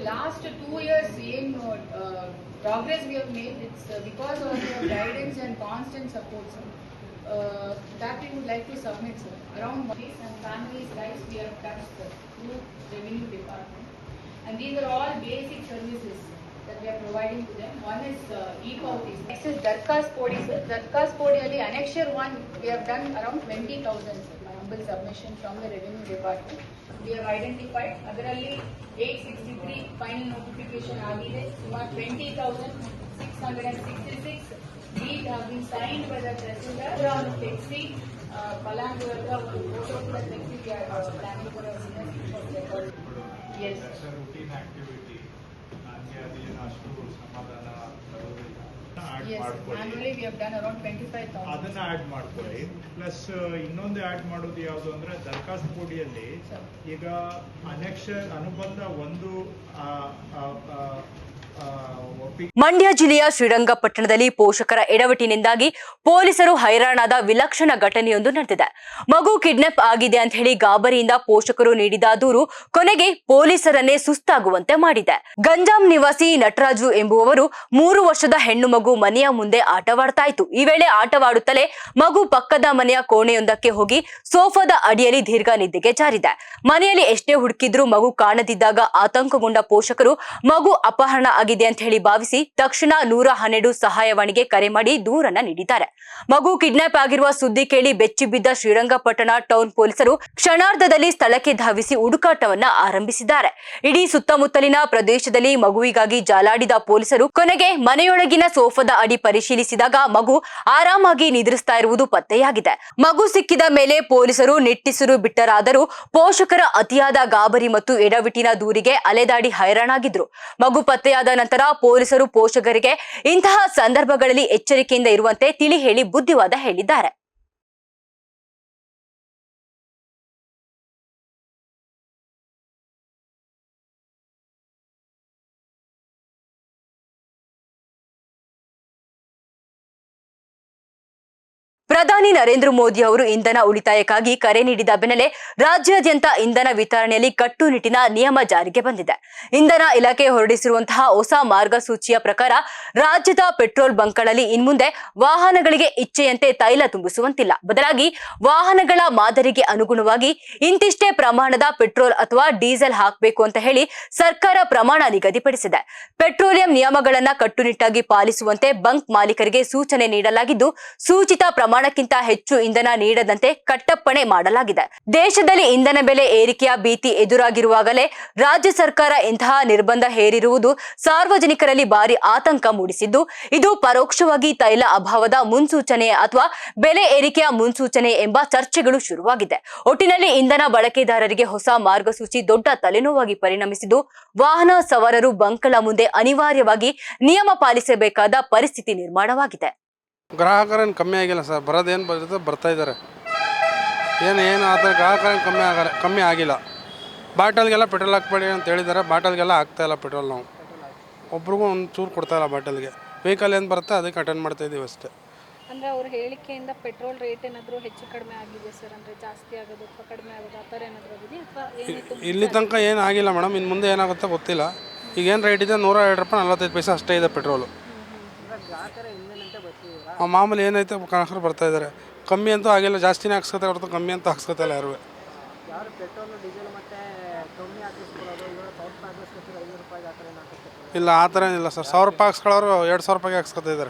Last 2 years, progress we have made. It's because of your guidance and constant support, sir. That we would like to submit, sir. Around this and families' lives we have touched, sir, through Revenue Department. And these are all basic services that we are providing to them. One is e-Pautis. Next is Darkas Podi, sir. Darkas Podi ali Annexure 1 we have done around 20,000, sir. My humble submission from the Revenue Department. We have identified ಅದರಲ್ಲಿ 863 final notification ಆಗಿದೆ. ಸುಮಾರು 20,666 deeds have been signed by the President. ಅವರನ್ನು ತೆಗೆಸಿ ಫಲಾನುಭವಿ ಹತ್ರ ಒಂದು photo ಕೂಡ ತೆಗೆಸಿ ಪ್ಲಾನಿಂಗ್ ಕೂಡ yes routine activity ನನಗೆ ಅದೇನು ಅಷ್ಟು ಸಮಾಧಾನ ಬರೋದಿಲ್ಲ. annually we have done around 25,000. ಅದನ್ನ ಆಡ್ ಮಾಡ್ಕೊಳ್ಳಿ. ಪ್ಲಸ್ ಇನ್ನೊಂದು ಆಡ್ ಮಾಡೋದು ಯಾವುದು ಅಂದ್ರೆ ದರ್ಖಾಸ್ತು ಪೋಡಿಯಲ್ಲಿ ಈಗ ಅನುಬಂಧ ಒಂದು ಮಂಡ್ಯ ಜಿಲ್ಲೆಯ ಶ್ರೀರಂಗಪಟ್ಟಣದಲ್ಲಿ ಪೋಷಕರ ಎಡವಟ್ಟಿನಿಂದಾಗಿ ಪೊಲೀಸರು ಹೈರಾಣಾದ ವಿಲಕ್ಷಣ ಘಟನೆಯೊಂದು ನಡೆದಿದೆ. ಮಗು ಕಿಡ್ನಾಪ್ ಆಗಿದೆ ಅಂತ ಹೇಳಿ ಗಾಬರಿಯಿಂದ ಪೋಷಕರು ನೀಡಿದ ದೂರು ಕೊನೆಗೆ ಪೊಲೀಸರನ್ನೇ ಸುಸ್ತಾಗುವಂತೆ ಮಾಡಿದೆ. ಗಂಜಾಂ ನಿವಾಸಿ ನಟರಾಜು ಎಂಬುವವರು 3 ವರ್ಷದ ಹೆಣ್ಣು ಮಗು ಮನೆಯ ಮುಂದೆ ಆಟವಾಡ್ತಾ ಇತ್ತು. ಈ ವೇಳೆ ಆಟವಾಡುತ್ತಲೇ ಮಗು ಪಕ್ಕದ ಮನೆಯ ಕೋಣೆಯೊಂದಕ್ಕೆ ಹೋಗಿ ಸೋಫಾದ ಅಡಿಯಲ್ಲಿ ದೀರ್ಘ ನಿದ್ದೆಗೆ ಜಾರಿದೆ. ಮನೆಯಲ್ಲಿ ಎಷ್ಟೇ ಹುಡುಕಿದ್ರೂ ಮಗು ಕಾಣದಿದ್ದಾಗ ಆತಂಕಗೊಂಡ ಪೋಷಕರು ಮಗು ಅಪಹರಣ ಆಗಿದೆ ಅಂತ ಹೇಳಿ ಭಾವಿಸಿ ತಕ್ಷಣ 112 ಸಹಾಯವಾಣಿಗೆ ಕರೆ ಮಾಡಿ ದೂರನ್ನ ನೀಡಿದ್ದಾರೆ. ಮಗು ಕಿಡ್ನಾಪ್ ಆಗಿರುವ ಸುದ್ದಿ ಕೇಳಿ ಬೆಚ್ಚಿ ಬಿದ್ದ ಶ್ರೀರಂಗಪಟ್ಟಣ ಟೌನ್ ಪೊಲೀಸರು ಕ್ಷಣಾರ್ಧದಲ್ಲಿ ಸ್ಥಳಕ್ಕೆ ಧಾವಿಸಿ ಹುಡುಕಾಟವನ್ನ ಆರಂಭಿಸಿದ್ದಾರೆ. ಇಡೀ ಸುತ್ತಮುತ್ತಲಿನ ಪ್ರದೇಶದಲ್ಲಿ ಮಗುವಿಗಾಗಿ ಜಾಲಾಡಿದ ಪೊಲೀಸರು ಕೊನೆಗೆ ಮನೆಯೊಳಗಿನ ಸೋಫಾದ ಅಡಿ ಪರಿಶೀಲಿಸಿದಾಗ ಮಗು ಆರಾಮಾಗಿ ನಿದ್ರಿಸ್ತಾ ಇರುವುದು ಪತ್ತೆಯಾಗಿದೆ. ಮಗು ಸಿಕ್ಕಿದ ಮೇಲೆ ಪೊಲೀಸರು ನಿಟ್ಟಿಸಿರು ಬಿಟ್ಟರಾದರೂ ಪೋಷಕರ ಅತಿಯಾದ ಗಾಬರಿ ಮತ್ತು ಎಡವಿಟ್ಟಿನ ದೂರಿಗೆ ಅಲೆದಾಡಿ ಹೈರಾಣಾಗಿದ್ರು. ಮಗು ಪತ್ತೆಯಾದ ನಂತರ ಪೊಲೀಸರು ಪೋಷಕರಿಗೆ ಇಂತಹ ಸಂದರ್ಭಗಳಲ್ಲಿ ಎಚ್ಚರಿಕೆಯಿಂದ ಇರುವಂತೆ ತಿಳಿ ಹೇಳಿ ಬುದ್ಧಿವಾದ ಹೇಳಿದ್ದಾರೆ. ಪ್ರಧಾನಿ ನರೇಂದ್ರ ಮೋದಿ ಅವರು ಇಂಧನ ಉಳಿತಾಯಕ್ಕಾಗಿ ಕರೆ ನೀಡಿದ ಬೆನ್ನಲ್ಲೇ ರಾಜ್ಯಾದ್ಯಂತ ಇಂಧನ ವಿತರಣೆಯಲ್ಲಿ ಕಟ್ಟುನಿಟ್ಟಿನ ನಿಯಮ ಜಾರಿಗೆ ಬಂದಿದೆ. ಇಂಧನ ಇಲಾಖೆ ಹೊರಡಿಸಿರುವಂತಹ ಹೊಸ ಮಾರ್ಗಸೂಚಿಯ ಪ್ರಕಾರ ರಾಜ್ಯದ ಪೆಟ್ರೋಲ್ ಬಂಕ್ಗಳಲ್ಲಿ ಇನ್ಮುಂದೆ ವಾಹನಗಳಿಗೆ ಇಚ್ಛೆಯಂತೆ ತೈಲ ತುಂಬಿಸುವಂತಿಲ್ಲ. ಬದಲಾಗಿ ವಾಹನಗಳ ಮಾದರಿಗೆ ಅನುಗುಣವಾಗಿ ಇಂತಿಷ್ಟೇ ಪ್ರಮಾಣದ ಪೆಟ್ರೋಲ್ ಅಥವಾ ಡೀಸೆಲ್ ಹಾಕಬೇಕು ಅಂತ ಹೇಳಿ ಸರ್ಕಾರ ಪ್ರಮಾಣ ನಿಗದಿಪಡಿಸಿದೆ. ಪೆಟ್ರೋಲಿಯಂ ನಿಯಮಗಳನ್ನ ಕಟ್ಟುನಿಟ್ಟಾಗಿ ಪಾಲಿಸುವಂತೆ ಬಂಕ್ ಮಾಲೀಕರಿಗೆ ಸೂಚನೆ ನೀಡಲಾಗಿದ್ದು, ಸೂಚಿತ ಪ್ರಮಾಣಕ್ಕಿಂತ ಹೆಚ್ಚು ಇಂಧನ ನೀಡದಂತೆ ಕಟ್ಟಪ್ಪಣೆ ಮಾಡಲಾಗಿದೆ. ದೇಶದಲ್ಲಿ ಇಂಧನ ಬೆಲೆ ಏರಿಕೆಯ ಭೀತಿ ಎದುರಾಗಿರುವಾಗಲೇ ರಾಜ್ಯ ಸರ್ಕಾರ ಇಂತಹ ನಿರ್ಬಂಧ ಹೇರಿರುವುದು ಸಾರ್ವಜನಿಕರಲ್ಲಿ ಭಾರಿ ಆತಂಕ ಮೂಡಿಸಿದ್ದು, ಇದು ಪರೋಕ್ಷವಾಗಿ ತೈಲ ಅಭಾವದ ಮುನ್ಸೂಚನೆ ಅಥವಾ ಬೆಲೆ ಏರಿಕೆಯ ಮುನ್ಸೂಚನೆ ಎಂಬ ಚರ್ಚೆಗಳು ಶುರುವಾಗಿದೆ. ಒಟ್ಟಿನಲ್ಲಿ ಇಂಧನ ಬಳಕೆದಾರರಿಗೆ ಹೊಸ ಮಾರ್ಗಸೂಚಿ ದೊಡ್ಡ ತಲೆನೋವಾಗಿ ಪರಿಣಮಿಸಿದ್ದು, ವಾಹನ ಸವಾರರು ಬಂಕ್ಗಳ ಮುಂದೆ ಅನಿವಾರ್ಯವಾಗಿ ನಿಯಮ ಪಾಲಿಸಬೇಕಾದ ಪರಿಸ್ಥಿತಿ ನಿರ್ಮಾಣವಾಗಿದೆ. ಗ್ರಾಹಕರೇನು ಕಮ್ಮಿ ಆಗಿಲ್ಲ ಸರ್, ಬರೋದೇನು ಬರುತ್ತೆ ಬರ್ತಾ ಇದ್ದಾರೆ. ಏನು ಆ ಥರ ಗ್ರಾಹಕ ಕಮ್ಮಿ ಆಗಿಲ್ಲ. ಬಾಟಲ್ಗೆಲ್ಲ ಪೆಟ್ರೋಲ್ ಹಾಕ್ಬೇಡಿ ಅಂತ ಹೇಳಿದ್ದಾರೆ, ಬಾಟಲ್ಗೆಲ್ಲ ಹಾಕ್ತಾಯಿಲ್ಲ ಪೆಟ್ರೋಲ್. ನಾವು ಒಬ್ರಿಗೂ ಒಂದು ಚೂರು ಕೊಡ್ತಾಯಿಲ್ಲ ಬಾಟಲ್ಗೆ. ವೆಹಿಕಲ್ ಏನು ಬರುತ್ತೆ ಅದಕ್ಕೆ ಅಟೆಂಡ್ ಮಾಡ್ತಾಯಿದ್ದೀವಿ ಅಷ್ಟೇ. ಅಂದರೆ ಅವ್ರ ಹೇಳಿಕೆಯಿಂದ ಪೆಟ್ರೋಲ್ ರೇಟ್ ಏನಾದರೂ ಹೆಚ್ಚು ಕಡಿಮೆ ಆಗಿದೆ ಸರ್? ಅಂದರೆ ಜಾಸ್ತಿ ಆಗೋದು ಅಥವಾ ಕಡಿಮೆ ಆಗೋದು ಆ ಥರ ಏನಾದರೂ ಆಗಿದೆ ಅಥವಾ ಏನಿತ್ತು? ಇಲ್ಲಿ ತನಕ ಏನು ಆಗಿಲ್ಲ ಮೇಡಮ್, ಇನ್ನು ಮುಂದೆ ಏನಾಗುತ್ತೋ ಗೊತ್ತಿಲ್ಲ. ಈಗೇನು ರೇಟ್ ಇದೆ 102 ರೂಪಾಯಿ 45 ಪೈಸೆ ಅಷ್ಟೇ ಇದೆ ಪೆಟ್ರೋಲು. ಮಾಮೂಲಿ ಏನೈತೆ ಕಣಕರು ಬರ್ತಾಯಿದ್ದಾರೆ. ಕಮ್ಮಿ ಅಂತೂ ಆಗಿಲ್ಲ, ಜಾಸ್ತಿನೇ ಹಾಕ್ಸ್ಕೊತಾರೆ ಹೊರತು ಕಮ್ಮಿ ಅಂತೂ ಹಾಕ್ಸ್ಕೊತಾಯಿಲ್ಲ ಯಾರು. ಇಲ್ಲ ಆ ಥರ ಏನಿಲ್ಲ ಸರ್. 1000 ರೂಪಾಯಿ ಹಾಕ್ಸ್ಕೊಳ್ಳೋರು 2000 ರೂಪಾಯಿಗೆ ಹಾಕ್ಸ್ಕೊತಾ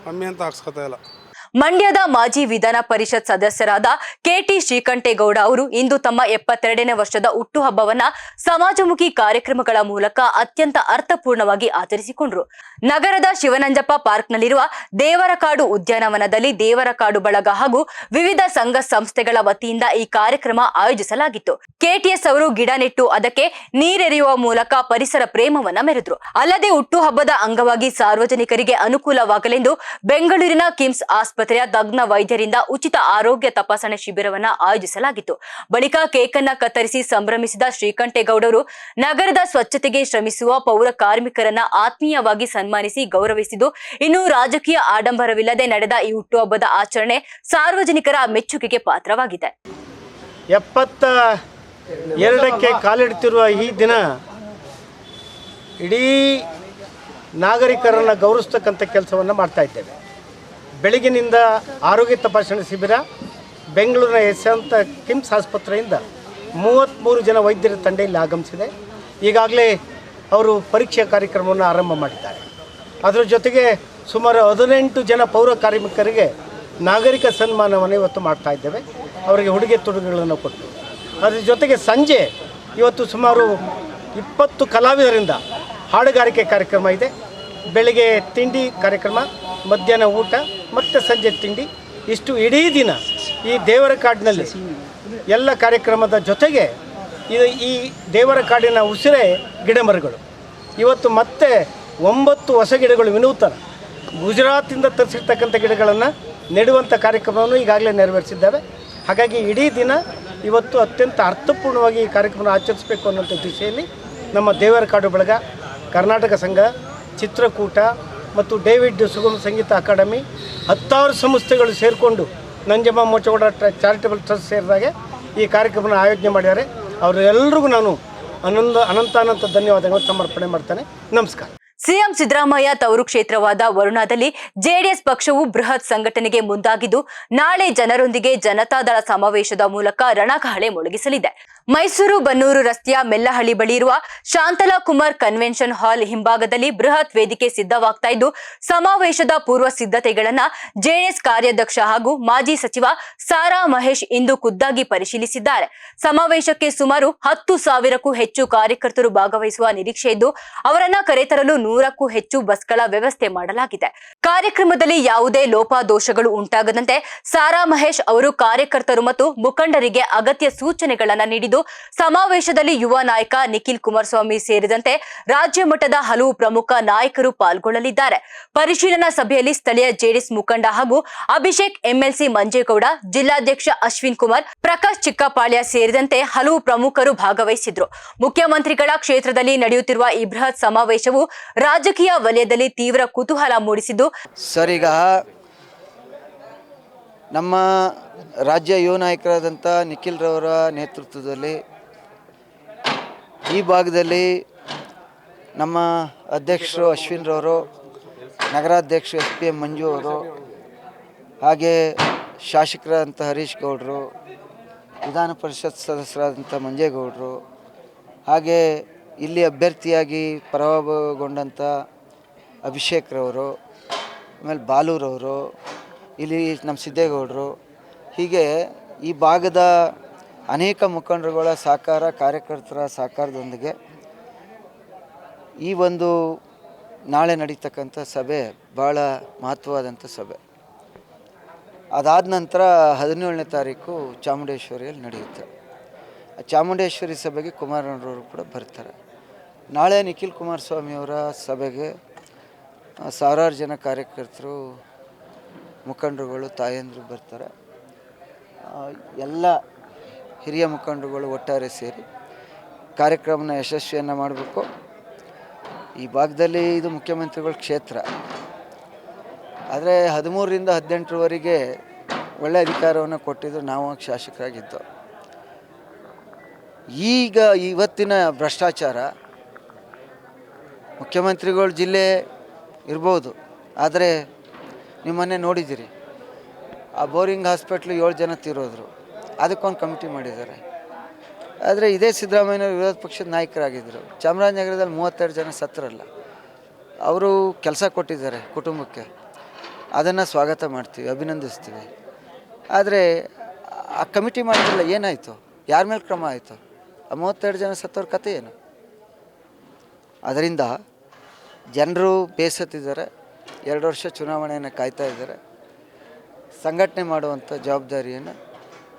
ಕಮ್ಮಿ ಅಂತ ಹಾಕ್ಸ್ಕೊತಾ ಇಲ್ಲ. ಮಂಡ್ಯದ ಮಾಜಿ ವಿಧಾನ ಪರಿಷತ್ ಸದಸ್ಯರಾದ ಕೆಟಿ ಶ್ರೀಕಂಠೇಗೌಡ ಅವರು ಇಂದು ತಮ್ಮ 72ನೇ ವರ್ಷದ ಹುಟ್ಟುಹಬ್ಬವನ್ನ ಸಮಾಜಮುಖಿ ಕಾರ್ಯಕ್ರಮಗಳ ಮೂಲಕ ಅತ್ಯಂತ ಅರ್ಥಪೂರ್ಣವಾಗಿ ಆಚರಿಸಿಕೊಂಡರು. ನಗರದ ಶಿವನಂಜಪ್ಪ ಪಾರ್ಕ್ನಲ್ಲಿರುವ ದೇವರಕಾಡು ಉದ್ಯಾನವನದಲ್ಲಿ ದೇವರಕಾಡು ಬಳಗ ಹಾಗೂ ವಿವಿಧ ಸಂಘ ಸಂಸ್ಥೆಗಳ ವತಿಯಿಂದ ಈ ಕಾರ್ಯಕ್ರಮ ಆಯೋಜಿಸಲಾಗಿತ್ತು. ಕೆಟಿಎಸ್ ಅವರು ಗಿಡ ನೆಟ್ಟು ಅದಕ್ಕೆ ನೀರೆರೆಯುವ ಮೂಲಕ ಪರಿಸರ ಪ್ರೇಮವನ್ನ ಮೆರೆದರು. ಅಲ್ಲದೆ ಹುಟ್ಟುಹಬ್ಬದ ಅಂಗವಾಗಿ ಸಾರ್ವಜನಿಕರಿಗೆ ಅನುಕೂಲವಾಗಲೆಂದು ಬೆಂಗಳೂರಿನ ಕಿಮ್ಸ್ ಆಸ್ಪತ್ರೆಯ ತಜ್ಞ ವೈದ್ಯರಿಂದ ಉಚಿತ ಆರೋಗ್ಯ ತಪಾಸಣೆ ಶಿಬಿರವನ್ನ ಆಯೋಜಿಸಲಾಗಿತ್ತು. ಬಳಿಕ ಕೇಕ್ ಅನ್ನ ಕತ್ತರಿಸಿ ಸಂಭ್ರಮಿಸಿದ ಶ್ರೀಕಂಠೇಗೌಡರು ನಗರದ ಸ್ವಚ್ಛತೆಗೆ ಶ್ರಮಿಸುವ ಪೌರ ಕಾರ್ಮಿಕರನ್ನ ಆತ್ಮೀಯವಾಗಿ ಸನ್ಮಾನಿಸಿ ಗೌರವಿಸಿದ್ದು, ಇನ್ನು ರಾಜಕೀಯ ಆಡಂಬರವಿಲ್ಲದೆ ನಡೆದ ಈ ಹುಟ್ಟುಹಬ್ಬದ ಆಚರಣೆ ಸಾರ್ವಜನಿಕರ ಮೆಚ್ಚುಗೆಗೆ ಪಾತ್ರವಾಗಿದೆ. 72ಕ್ಕೆ ಕಾಲಿಡುತ್ತಿರುವ ಈ ದಿನ ಇಡೀ ನಾಗರಿಕರನ್ನು ಗೌರವಿಸ್ತಕ್ಕಂಥ ಕೆಲಸವನ್ನು ಮಾಡ್ತಾ ಇದ್ದೇವೆ. ಬೆಳಗಿನಿಂದ ಆರೋಗ್ಯ ತಪಾಸಣೆ ಶಿಬಿರ ಬೆಂಗಳೂರಿನ ಯಶವಂತ ಕಿಮ್ಸ್ ಆಸ್ಪತ್ರೆಯಿಂದ 33 ಜನ ವೈದ್ಯರ ತಂಡ ಇಲ್ಲಿ ಆಗಮಿಸಿದೆ. ಈಗಾಗಲೇ ಅವರು ಪರೀಕ್ಷಾ ಕಾರ್ಯಕ್ರಮವನ್ನು ಆರಂಭ ಮಾಡಿದ್ದಾರೆ. ಅದರ ಜೊತೆಗೆ ಸುಮಾರು 18 ಜನ ಪೌರ ಕಾರ್ಮಿಕರಿಗೆ ನಾಗರಿಕ ಸನ್ಮಾನವನ್ನು ಇವತ್ತು ಮಾಡ್ತಾ ಇದ್ದೇವೆ. ಅವರಿಗೆ ಉಡುಗೆ ತೊಡುಗೆಗಳನ್ನು ಕೊಟ್ಟು ಅದರ ಜೊತೆಗೆ ಸಂಜೆ ಇವತ್ತು ಸುಮಾರು 20 ಕಲಾವಿದರಿಂದ ಹಾಡುಗಾರಿಕೆ ಕಾರ್ಯಕ್ರಮ ಇದೆ. ಬೆಳಿಗ್ಗೆ ತಿಂಡಿ ಕಾರ್ಯಕ್ರಮ, ಮಧ್ಯಾಹ್ನ ಊಟ ಮತ್ತು ಸಂಜೆ ತಿಂಡಿ, ಇಷ್ಟು ಇಡೀ ದಿನ ಈ ದೇವರ ಕಾಡಿನಲ್ಲಿ ಎಲ್ಲ ಕಾರ್ಯಕ್ರಮದ ಜೊತೆಗೆ ಈ ದೇವರ ಕಾಡಿನ ಉಸಿರೇ ಗಿಡಮರಗಳು. ಇವತ್ತು ಮತ್ತೆ 9 ಹೊಸ ಗಿಡಗಳು ವಿನೂತನ ಗುಜರಾತಿಂದ ತರಿಸಿರ್ತಕ್ಕಂಥ ಗಿಡಗಳನ್ನು ನೆಡುವಂಥ ಕಾರ್ಯಕ್ರಮವನ್ನು ಈಗಾಗಲೇ ನೆರವೇರಿಸಿದ್ದೇವೆ. ಹಾಗಾಗಿ ಇಡೀ ದಿನ ಇವತ್ತು ಅತ್ಯಂತ ಅರ್ಥಪೂರ್ಣವಾಗಿ ಈ ಕಾರ್ಯಕ್ರಮ ಆಚರಿಸಬೇಕು ಅನ್ನೋಂಥ ದಿಶೆಯಲ್ಲಿ ನಮ್ಮ ದೇವರ ಕಾಡು ಬಳಗ, ಕರ್ನಾಟಕ ಸಂಘ, ಚಿತ್ರಕೂಟ ಮತ್ತು ಡೇವಿಡ್ ಸುಗಮ ಸಂಗೀತ ಅಕಾಡೆಮಿ 10,000 ಸಂಸ್ಥೆಗಳು ಸೇರಿಕೊಂಡು ನಂಜಮ್ಮ ಮೋಚಗೌಡ ಚಾರಿಟಬಲ್ ಟ್ರಸ್ಟ್ ಸೇರಿದಾಗೆ ಈ ಕಾರ್ಯಕ್ರಮನ ಆಯೋಜನೆ ಮಾಡಿದ್ದಾರೆ. ಅವರೆಲ್ಲರಿಗೂ ನಾನು ಅನಂತ ಧನ್ಯವಾದಗಳು ಸಮರ್ಪಣೆ ಮಾಡ್ತೇನೆ. ನಮಸ್ಕಾರ. ಸಿಎಂ ಸಿದ್ದರಾಮಯ್ಯ ತವರು ಕ್ಷೇತ್ರವಾದ ವರುಣಾದಲ್ಲಿ ಜೆಡಿಎಸ್ ಪಕ್ಷವು ಬೃಹತ್ ಸಂಘಟನೆಗೆ ಮುಂದಾಗಿದ್ದು, ನಾಳೆ ಜನರೊಂದಿಗೆ ಜನತಾದಳ ಸಮಾವೇಶದ ಮೂಲಕ ರಣಕಹಳೆ ಮೊಳಗಿಸಲಿದೆ. ಮೈಸೂರು ಬನ್ನೂರು ರಸ್ತೆಯ ಮೆಲ್ಲಹಳ್ಳಿ ಬಳಿ ಇರುವ ಶಾಂತಲಾ ಕುಮಾರ್ ಕನ್ವೆನ್ಷನ್ ಹಾಲ್ ಹಿಂಭಾಗದಲ್ಲಿ ಬೃಹತ್ ವೇದಿಕೆ ಸಿದ್ಧವಾಗ್ತಾ ಇದ್ದು, ಸಮಾವೇಶದ ಪೂರ್ವ ಸಿದ್ಧತೆಗಳನ್ನ ಜೆಡಿಎಸ್ ಕಾರ್ಯಾಧ್ಯಕ್ಷ ಹಾಗೂ ಮಾಜಿ ಸಚಿವ ಸಾರಾ ಮಹೇಶ್ ಇಂದು ಖುದ್ದಾಗಿ ಪರಿಶೀಲಿಸಿದ್ದಾರೆ. ಸಮಾವೇಶಕ್ಕೆ ಸುಮಾರು 10,000ಕ್ಕೂ ಹೆಚ್ಚು ಕಾರ್ಯಕರ್ತರು ಭಾಗವಹಿಸುವ ನಿರೀಕ್ಷೆ ಇದ್ದು, ಅವರನ್ನ ಕರೆತರಲು 100ಕ್ಕೂ ಹೆಚ್ಚು ಬಸ್ಗಳ ವ್ಯವಸ್ಥೆ ಮಾಡಲಾಗಿದೆ. ಕಾರ್ಯಕ್ರಮದಲ್ಲಿ ಯಾವುದೇ ಲೋಪದೋಷಗಳು ಉಂಟಾಗದಂತೆ ಸಾರಾ ಮಹೇಶ್ ಅವರು ಕಾರ್ಯಕರ್ತರು ಮತ್ತು ಮುಖಂಡರಿಗೆ ಅಗತ್ಯ ಸೂಚನೆಗಳನ್ನು ನೀಡಿದ್ದು, ಸಮಾವೇಶದಲ್ಲಿ ಯುವ ನಾಯಕ ನಿಖಿಲ್ ಕುಮಾರಸ್ವಾಮಿ ಸೇರಿದಂತೆ ರಾಜ್ಯ ಮಟ್ಟದ ಹಲವು ಪ್ರಮುಖ ನಾಯಕರು ಪಾಲ್ಗೊಳ್ಳಲಿದ್ದಾರೆ. ಪರಿಶೀಲನಾ ಸಭೆಯಲ್ಲಿ ಸ್ಥಳೀಯ ಜೆಡಿಎಸ್ ಮುಖಂಡ ಹಾಗೂ ಅಭಿಷೇಕ್ ಎಂಎಲ್ಸಿ ಮಂಜೇಗೌಡ, ಜಿಲ್ಲಾಧ್ಯಕ್ಷ ಅಶ್ವಿನ್ ಕುಮಾರ್, ಪ್ರಕಾಶ್ ಚಿಕ್ಕಪಾಳ್ಯ ಸೇರಿದಂತೆ ಹಲವು ಪ್ರಮುಖರು ಭಾಗವಹಿಸಿದ್ರು. ಮುಖ್ಯಮಂತ್ರಿಗಳ ಕ್ಷೇತ್ರದಲ್ಲಿ ನಡೆಯುತ್ತಿರುವ ಈ ಬೃಹತ್ ಸಮಾವೇಶವು ರಾಜಕೀಯ ವಲಯದಲ್ಲಿ ತೀವ್ರ ಕುತೂಹಲ ಮೂಡಿಸಿದ್ದು, ಸರ್, ಈಗ ನಮ್ಮ ರಾಜ್ಯ ಯುವ ನಾಯಕರಾದಂಥ ನಿಖಿಲ್ ರವರ ನೇತೃತ್ವದಲ್ಲಿ ಈ ಭಾಗದಲ್ಲಿ ನಮ್ಮ ಅಧ್ಯಕ್ಷರು ಅಶ್ವಿನ್ ರವರು, ನಗರಾಧ್ಯಕ್ಷರು SP ಮಂಜು ಅವರು, ಹಾಗೆ ಶಾಸಕರಾದಂಥ ಹರೀಶ್ ಗೌಡರು, ವಿಧಾನ ಪರಿಷತ್ ಸದಸ್ಯರಾದಂಥ ಮಂಜೇಗೌಡರು, ಹಾಗೆ ಇಲ್ಲಿ ಅಭ್ಯರ್ಥಿಯಾಗಿ ಪರಾಭವಗೊಂಡಂಥ ಅಭಿಷೇಕ್ ರವರು, ಆಮೇಲೆ ಬಾಲೂರವರು, ಇಲ್ಲಿ ನಮ್ಮ ಸಿದ್ದೇಗೌಡರು, ಹೀಗೆ ಈ ಭಾಗದ ಅನೇಕ ಮುಖಂಡರುಗಳ ಸಹಕಾರ, ಕಾರ್ಯಕರ್ತರ ಸಹಕಾರದೊಂದಿಗೆ ಈ ಒಂದು ನಾಳೆ ನಡೀತಕ್ಕಂಥ ಸಭೆ ಭಾಳ ಮಹತ್ವವಾದಂಥ ಸಭೆ. ಅದಾದ ನಂತರ 17ನೇ ತಾರೀಕು ಚಾಮುಂಡೇಶ್ವರಿಯಲ್ಲಿ ನಡೆಯುತ್ತೆ. ಚಾಮುಂಡೇಶ್ವರಿ ಸಭೆಗೆ ಕುಮಾರಣ್ಣವರು ಕೂಡ ಬರ್ತಾರೆ. ನಾಳೆ ನಿಖಿಲ್ ಕುಮಾರಸ್ವಾಮಿಯವರ ಸಭೆಗೆ ಸಾವಿರಾರು ಜನ ಕಾರ್ಯಕರ್ತರು, ಮುಖಂಡರುಗಳು, ತಾಯಂದರು ಬರ್ತಾರೆ. ಎಲ್ಲ ಹಿರಿಯ ಮುಖಂಡರುಗಳು ಒಟ್ಟಾರೆ ಸೇರಿ ಕಾರ್ಯಕ್ರಮನ ಯಶಸ್ವಿಯನ್ನು ಮಾಡಬೇಕು. ಈ ಭಾಗದಲ್ಲಿ ಇದು ಮುಖ್ಯಮಂತ್ರಿಗಳ ಕ್ಷೇತ್ರ, ಆದರೆ 13ರಿಂದ 18ರವರೆಗೆ ಒಳ್ಳೆಯ ಅಧಿಕಾರವನ್ನು ಕೊಟ್ಟಿದ್ದು ನಾವು ಶಾಸಕರಾಗಿದ್ದು. ಈಗ ಇವತ್ತಿನ ಭ್ರಷ್ಟಾಚಾರ ಮುಖ್ಯಮಂತ್ರಿಗಳ ಜಿಲ್ಲೆ ಇರ್ಬೋದು, ಆದರೆ ನಿಮ್ಮನ್ನೇ ನೋಡಿದ್ದೀರಿ, ಆ ಬೋರಿಂಗ್ ಹಾಸ್ಪಿಟ್ಲು 7 ಜನ ತೀರೋದ್ರು, ಅದಕ್ಕೊಂದು ಕಮಿಟಿ ಮಾಡಿದ್ದಾರೆ. ಆದರೆ ಇದೇ ಸಿದ್ದರಾಮಯ್ಯನವರು ವಿರೋಧ ಪಕ್ಷದ ನಾಯಕರಾಗಿದ್ದರು. ಚಾಮರಾಜನಗರದಲ್ಲಿ 32 ಜನ ಸತ್ತರಲ್ಲ, ಅವರು ಕೆಲಸ ಕೊಟ್ಟಿದ್ದಾರೆ ಕುಟುಂಬಕ್ಕೆ, ಅದನ್ನು ಸ್ವಾಗತ ಮಾಡ್ತೀವಿ, ಅಭಿನಂದಿಸ್ತೀವಿ. ಆದರೆ ಆ ಕಮಿಟಿ ಮಾಡಿದ್ರಲ್ಲ, ಏನಾಯಿತು? ಯಾರ ಮೇಲೆ ಕ್ರಮ ಆಯಿತು? ಆ 32 ಜನ ಸತ್ತವ್ರ ಕಥೆ ಏನು? ಅದರಿಂದ ಜನರು ಬೇಸತ್ತಿದ್ದಾರೆ, 2 ವರ್ಷ ಚುನಾವಣೆಯನ್ನು ಕಾಯ್ತಾ ಇದ್ದಾರೆ. ಸಂಘಟನೆ ಮಾಡುವಂಥ ಜವಾಬ್ದಾರಿಯನ್ನು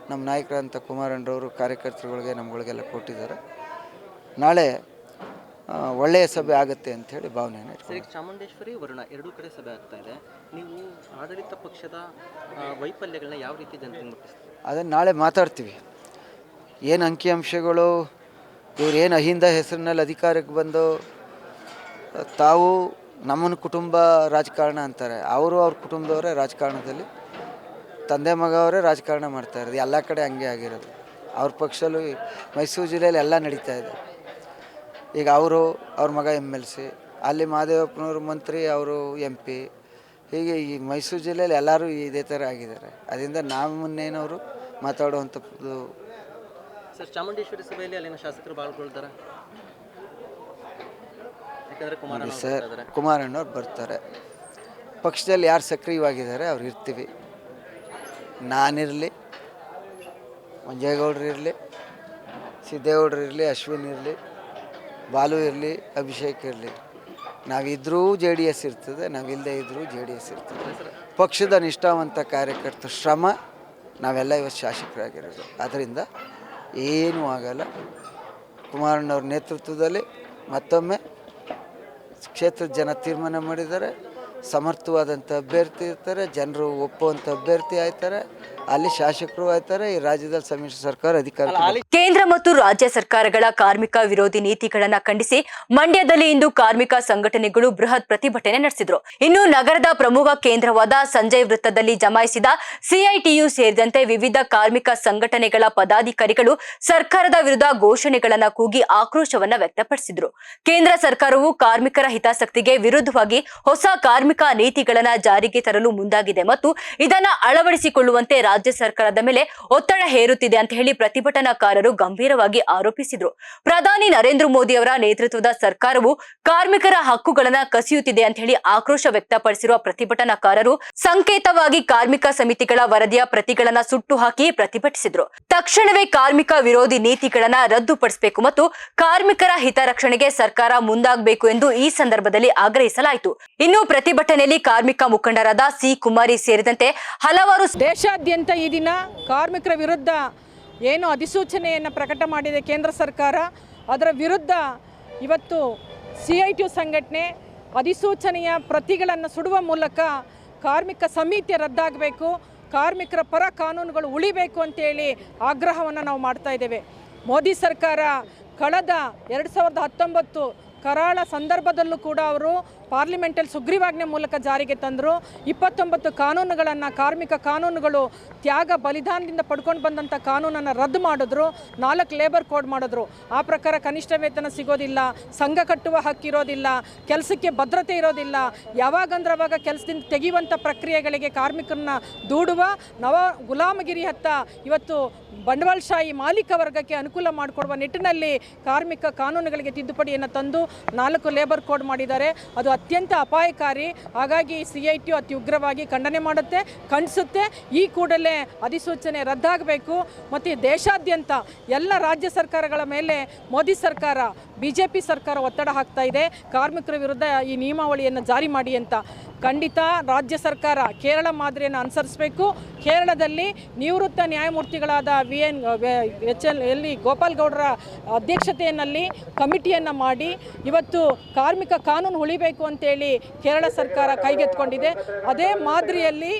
ನಮ್ಮ ನಾಯಕರಂಥ ಕುಮಾರಣ್ಣರವರು ಕಾರ್ಯಕರ್ತರುಗಳಿಗೆ ನಮ್ಮಗಳಿಗೆಲ್ಲ ಕೊಟ್ಟಿದ್ದಾರೆ. ನಾಳೆ ಒಳ್ಳೆಯ ಸಭೆ ಆಗುತ್ತೆ ಅಂಥೇಳಿ ಭಾವನೆಯನ್ನು ಸರಿ. ಚಾಮುಂಡೇಶ್ವರಿ ವರುಣ ಎರಡೂ ಕಡೆ ಸಭೆ ಆಗ್ತಾ ಇದೆ. ನೀವು ಆಡಳಿತ ಪಕ್ಷದ ವೈಫಲ್ಯಗಳನ್ನ ಯಾವ ರೀತಿ ಜನರಿಗೆ ಮುಟ್ಟಿಸ್ತೀವಿ? ಅದನ್ನು ನಾಳೆ ಮಾತಾಡ್ತೀವಿ. ಏನು ಅಂಕಿಅಂಶಗಳು, ಇವ್ರು ಏನು ಅಹಿಂದ ಹೆಸರಿನಲ್ಲಿ ಅಧಿಕಾರಕ್ಕೆ ಬಂದು ತಾವು ನಮ್ಮನ್ನು ಕುಟುಂಬ ರಾಜಕಾರಣ ಅಂತಾರೆ, ಅವರು ಅವ್ರ ಕುಟುಂಬದವರೇ ರಾಜಕಾರಣದಲ್ಲಿ ತಂದೆ ಮಗ ಅವರೇ ರಾಜಕಾರಣ ಮಾಡ್ತಾ ಇರೋದು. ಎಲ್ಲ ಕಡೆ ಹಂಗೆ ಆಗಿರೋದು. ಅವ್ರ ಪಕ್ಷದಲ್ಲೂ ಮೈಸೂರು ಜಿಲ್ಲೆಯಲ್ಲಿ ಎಲ್ಲ ನಡೀತಾ ಇದೆ. ಈಗ ಅವ್ರ ಮಗ MLC, ಅಲ್ಲಿ ಮಹದೇವಪ್ಪನವರು ಮಂತ್ರಿ, ಅವರು MP, ಹೀಗೆ ಈ ಮೈಸೂರು ಜಿಲ್ಲೆಯಲ್ಲಿ ಎಲ್ಲರೂ ಇದೇ ಥರ ಆಗಿದ್ದಾರೆ. ಅದರಿಂದ ನಮ್ಮನ್ನೇನವರು ಮಾತಾಡುವಂಥದ್ದು. ಸರ್, ಚಾಮುಂಡೇಶ್ವರಿ ಸಭೆಯಲ್ಲಿ ಅಲ್ಲಿನ ಶಾಸಕರು ಪಾಲ್ಗೊಳ್ತಾರೆ? ಯಾಕಂದರೆ ಕುಮಾರಣ್ಣವ್ರು ಬರ್ತಾರೆ. ಪಕ್ಷದಲ್ಲಿ ಯಾರು ಸಕ್ರಿಯವಾಗಿದ್ದಾರೆ ಅವ್ರು ಇರ್ತೀವಿ. ನಾನಿರಲಿ, ಮಂಜೇಗೌಡರು ಇರಲಿ, ಸಿದ್ದೇಗೌಡರು ಇರಲಿ, ಅಶ್ವಿನ್ ಇರಲಿ, ಬಾಲು ಇರಲಿ, ಅಭಿಷೇಕ್ ಇರಲಿ, ನಾವಿದ್ರೂ JDS ಇರ್ತದೆ, ನಾವಿಲ್ಲದೆ ಇದ್ದರೂ JDS ಇರ್ತದೆ. ಪಕ್ಷದ ನಿಷ್ಠಾವಂತ ಕಾರ್ಯಕರ್ತರ ಶ್ರಮ ನಾವೆಲ್ಲ ಇವತ್ತು ಶಾಸಕರಾಗಿರೋದು. ಆದ್ದರಿಂದ ಏನೂ ಆಗಲ್ಲ. ಕುಮಾರಣ್ಣವ್ರ ನೇತೃತ್ವದಲ್ಲಿ ಮತ್ತೊಮ್ಮೆ ಕ್ಷೇತ್ರದ ಜನ ತೀರ್ಮಾನ ಮಾಡಿದ್ದಾರೆ. ಸಮರ್ಥವಾದಂಥ ಅಭ್ಯರ್ಥಿ ಇರ್ತಾರೆ, ಜನರು ಒಪ್ಪುವಂಥ ಅಭ್ಯರ್ಥಿ ಆಯ್ತಾರೆ, ಅಲ್ಲಿ ಶಾಸಕರು ಆಯ್ತಾರೆ, ಈ ರಾಜ್ಯದಲ್ಲಿ ಸಮ್ಮಿಶ್ರ ಸರ್ಕಾರ ಅಧಿಕಾರ. ಕೇಂದ್ರ ಮತ್ತು ರಾಜ್ಯ ಸರ್ಕಾರಗಳ ಕಾರ್ಮಿಕ ವಿರೋಧಿ ನೀತಿಗಳನ್ನು ಖಂಡಿಸಿ ಮಂಡ್ಯದಲ್ಲಿ ಇಂದು ಕಾರ್ಮಿಕ ಸಂಘಟನೆಗಳು ಬೃಹತ್ ಪ್ರತಿಭಟನೆ ನಡೆಸಿದ್ರು. ಇನ್ನು ನಗರದ ಪ್ರಮುಖ ಕೇಂದ್ರವಾದ ಸಂಜಯ್ ವೃತ್ತದಲ್ಲಿ ಜಮಾಯಿಸಿದ CITU ಸೇರಿದಂತೆ ವಿವಿಧ ಕಾರ್ಮಿಕ ಸಂಘಟನೆಗಳ ಪದಾಧಿಕಾರಿಗಳು ಸರ್ಕಾರದ ವಿರುದ್ಧ ಘೋಷಣೆಗಳನ್ನು ಕೂಗಿ ಆಕ್ರೋಶವನ್ನ ವ್ಯಕ್ತಪಡಿಸಿದ್ರು. ಕೇಂದ್ರ ಸರ್ಕಾರವು ಕಾರ್ಮಿಕರ ಹಿತಾಸಕ್ತಿಗೆ ವಿರುದ್ಧವಾಗಿ ಹೊಸ ಕಾರ್ಮಿಕ ನೀತಿಗಳನ್ನು ಜಾರಿಗೆ ತರಲು ಮುಂದಾಗಿದೆ ಮತ್ತು ಇದನ್ನ ಅಳವಡಿಸಿಕೊಳ್ಳುವಂತೆ ರಾಜ್ಯ ಸರ್ಕಾರದ ಮೇಲೆ ಒತ್ತಡ ಹೇರುತ್ತಿದೆ ಅಂತ ಹೇಳಿ ಪ್ರತಿಭಟನಾಕಾರರು ಗಂಭೀರವಾಗಿ ಆರೋಪಿಸಿದ್ರು. ಪ್ರಧಾನಿ ನರೇಂದ್ರ ಮೋದಿ ಅವರ ನೇತೃತ್ವದ ಸರ್ಕಾರವು ಕಾರ್ಮಿಕರ ಹಕ್ಕುಗಳನ್ನ ಕಸಿಯುತ್ತಿದೆ ಅಂತ ಹೇಳಿ ಆಕ್ರೋಶ ವ್ಯಕ್ತಪಡಿಸಿರುವ ಪ್ರತಿಭಟನಾಕಾರರು ಸಂಕೇತವಾಗಿ ಕಾರ್ಮಿಕ ಸಮಿತಿಗಳ ವರದಿಯ ಪ್ರತಿಗಳನ್ನ ಸುಟ್ಟು ಹಾಕಿ ಪ್ರತಿಭಟಿಸಿದ್ರು. ತಕ್ಷಣವೇ ಕಾರ್ಮಿಕ ವಿರೋಧಿ ನೀತಿಗಳನ್ನ ರದ್ದುಪಡಿಸಬೇಕು ಮತ್ತು ಕಾರ್ಮಿಕರ ಹಿತರಕ್ಷಣೆಗೆ ಸರ್ಕಾರ ಮುಂದಾಗಬೇಕು ಎಂದು ಈ ಸಂದರ್ಭದಲ್ಲಿ ಆಗ್ರಹಿಸಲಾಯಿತು. ಇನ್ನು ಪ್ರತಿಭಟನೆಯಲ್ಲಿ ಕಾರ್ಮಿಕ ಮುಖಂಡರಾದ C. ಕುಮಾರಿ ಸೇರಿದಂತೆ ಹಲವಾರು ದೇಶಾದ್ಯಂತ ಈ ದಿನ ಕಾರ್ಮಿಕರ ವಿರುದ್ಧ ಏನು ಅಧಿಸೂಚನೆಯನ್ನು ಪ್ರಕಟ ಮಾಡಿದೆ ಕೇಂದ್ರ ಸರ್ಕಾರ, ಅದರ ವಿರುದ್ಧ ಇವತ್ತು CITU ಸಂಘಟನೆ ಅಧಿಸೂಚನೆಯ ಪ್ರತಿಗಳನ್ನು ಸುಡುವ ಮೂಲಕ ಕಾರ್ಮಿಕ ಸಮಿತಿ ರದ್ದಾಗಬೇಕು, ಕಾರ್ಮಿಕರ ಪರ ಕಾನೂನುಗಳು ಉಳಿಬೇಕು ಅಂತೇಳಿ ಆಗ್ರಹವನ್ನು ನಾವು ಮಾಡ್ತಾ ಇದ್ದೇವೆ. ಮೋದಿ ಸರ್ಕಾರ ಕಳೆದ 2019 ಕರಾಳ ಸಂದರ್ಭದಲ್ಲೂ ಕೂಡ ಅವರು ಪಾರ್ಲಿಮೆಂಟಲ್ಲಿ ಸುಗ್ರೀವಾಜ್ಞೆ ಮೂಲಕ ಜಾರಿಗೆ ತಂದರು. 29 ಕಾನೂನುಗಳನ್ನು, ಕಾರ್ಮಿಕ ಕಾನೂನುಗಳು ತ್ಯಾಗ ಬಲಿದಾನದಿಂದ ಪಡ್ಕೊಂಡು ಬಂದಂಥ ಕಾನೂನನ್ನು ರದ್ದು ಮಾಡಿದ್ರು, 4 ಲೇಬರ್ ಕೋಡ್ ಮಾಡಿದ್ರು. ಆ ಪ್ರಕಾರ ಕನಿಷ್ಠ ವೇತನ ಸಿಗೋದಿಲ್ಲ, ಸಂಘ ಕಟ್ಟುವ ಹಕ್ಕಿರೋದಿಲ್ಲ, ಕೆಲಸಕ್ಕೆ ಭದ್ರತೆ ಇರೋದಿಲ್ಲ, ಯಾವಾಗಂದ್ರೆ ಅವಾಗ ಕೆಲಸದಿಂದ ತೆಗೆಯುವಂಥ ಪ್ರಕ್ರಿಯೆಗಳಿಗೆ ಕಾರ್ಮಿಕರನ್ನ ದೂಡುವ ನವ ಗುಲಾಮಗಿರಿ ಹತ್ತ ಇವತ್ತು ಬಂಡವಾಳಶಾಹಿ ಮಾಲೀಕ ವರ್ಗಕ್ಕೆ ಅನುಕೂಲ ಮಾಡಿಕೊಡುವ ನಿಟ್ಟಿನಲ್ಲಿ ಕಾರ್ಮಿಕ ಕಾನೂನುಗಳಿಗೆ ತಿದ್ದುಪಡಿಯನ್ನು ತಂದು 4 ಲೇಬರ್ ಕೋಡ್ ಮಾಡಿದ್ದಾರೆ. ಅದು ಅತ್ಯಂತ ಅಪಾಯಕಾರಿ. ಹಾಗಾಗಿ CITU ಅತಿ ಉಗ್ರವಾಗಿ ಖಂಡನೆ ಮಾಡುತ್ತೆ, ಖಂಡಿಸುತ್ತೆ. ಈ ಕೂಡಲೇ ಅಧಿಸೂಚನೆ ರದ್ದಾಗಬೇಕು ಮತ್ತು ದೇಶಾದ್ಯಂತ ಎಲ್ಲ ರಾಜ್ಯ ಸರ್ಕಾರಗಳ ಮೇಲೆ ಮೋದಿ ಸರ್ಕಾರ, BJP ಸರ್ಕಾರ ಒತ್ತಡ ಹಾಕ್ತಾ ಇದೆ ಕಾರ್ಮಿಕರ ವಿರುದ್ಧ ಈ ನಿಯಮಾವಳಿಯನ್ನು ಜಾರಿ ಮಾಡಿ ಅಂತ. ಖಂಡಿತ ರಾಜ್ಯ ಸರ್ಕಾರ ಕೇರಳ ಮಾದರಿಯನ್ನು ಅನುಸರಿಸಬೇಕು. ಕೇರಳದಲ್ಲಿ ನಿವೃತ್ತ ನ್ಯಾಯಮೂರ್ತಿಗಳಾದ ಎಲ್ಲಿ ಗೋಪಾಲ್ ಗೌಡರ ಅಧ್ಯಕ್ಷತೆಯಲ್ಲಿ ಕಮಿಟಿಯನ್ನು ಮಾಡಿ ಇವತ್ತು ಕಾರ್ಮಿಕ ಕಾನೂನು ಉಳಿಬೇಕು ಅಂತೇಳಿ ಕೇರಳ ಸರ್ಕಾರ ಕೈಗೆತ್ತಿಕೊಂಡಿದೆ. ಅದೇ ಮಾದರಿಯಲ್ಲಿ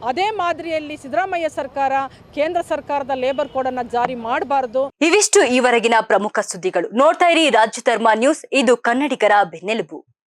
ಅದೇ ಮಾದರಿಯಲ್ಲಿ ಸಿದ್ದರಾಮಯ್ಯ ಸರ್ಕಾರ ಕೇಂದ್ರ ಸರ್ಕಾರದ ಲೇಬರ್ ಕೋಡನ್ನು ಜಾರಿ ಮಾಡಬಾರ್ದು. ಇವಿಷ್ಟು ಈವರೆಗಿನ ಪ್ರಮುಖ ಸುದ್ದಿಗಳು. ನೋಡ್ತಾ ಇರಿ ರಾಜ್ಯ ಧರ್ಮ ನ್ಯೂಸ್, ಇದು ಕನ್ನಡಿಗರ ಬೆನ್ನೆಲುಬು.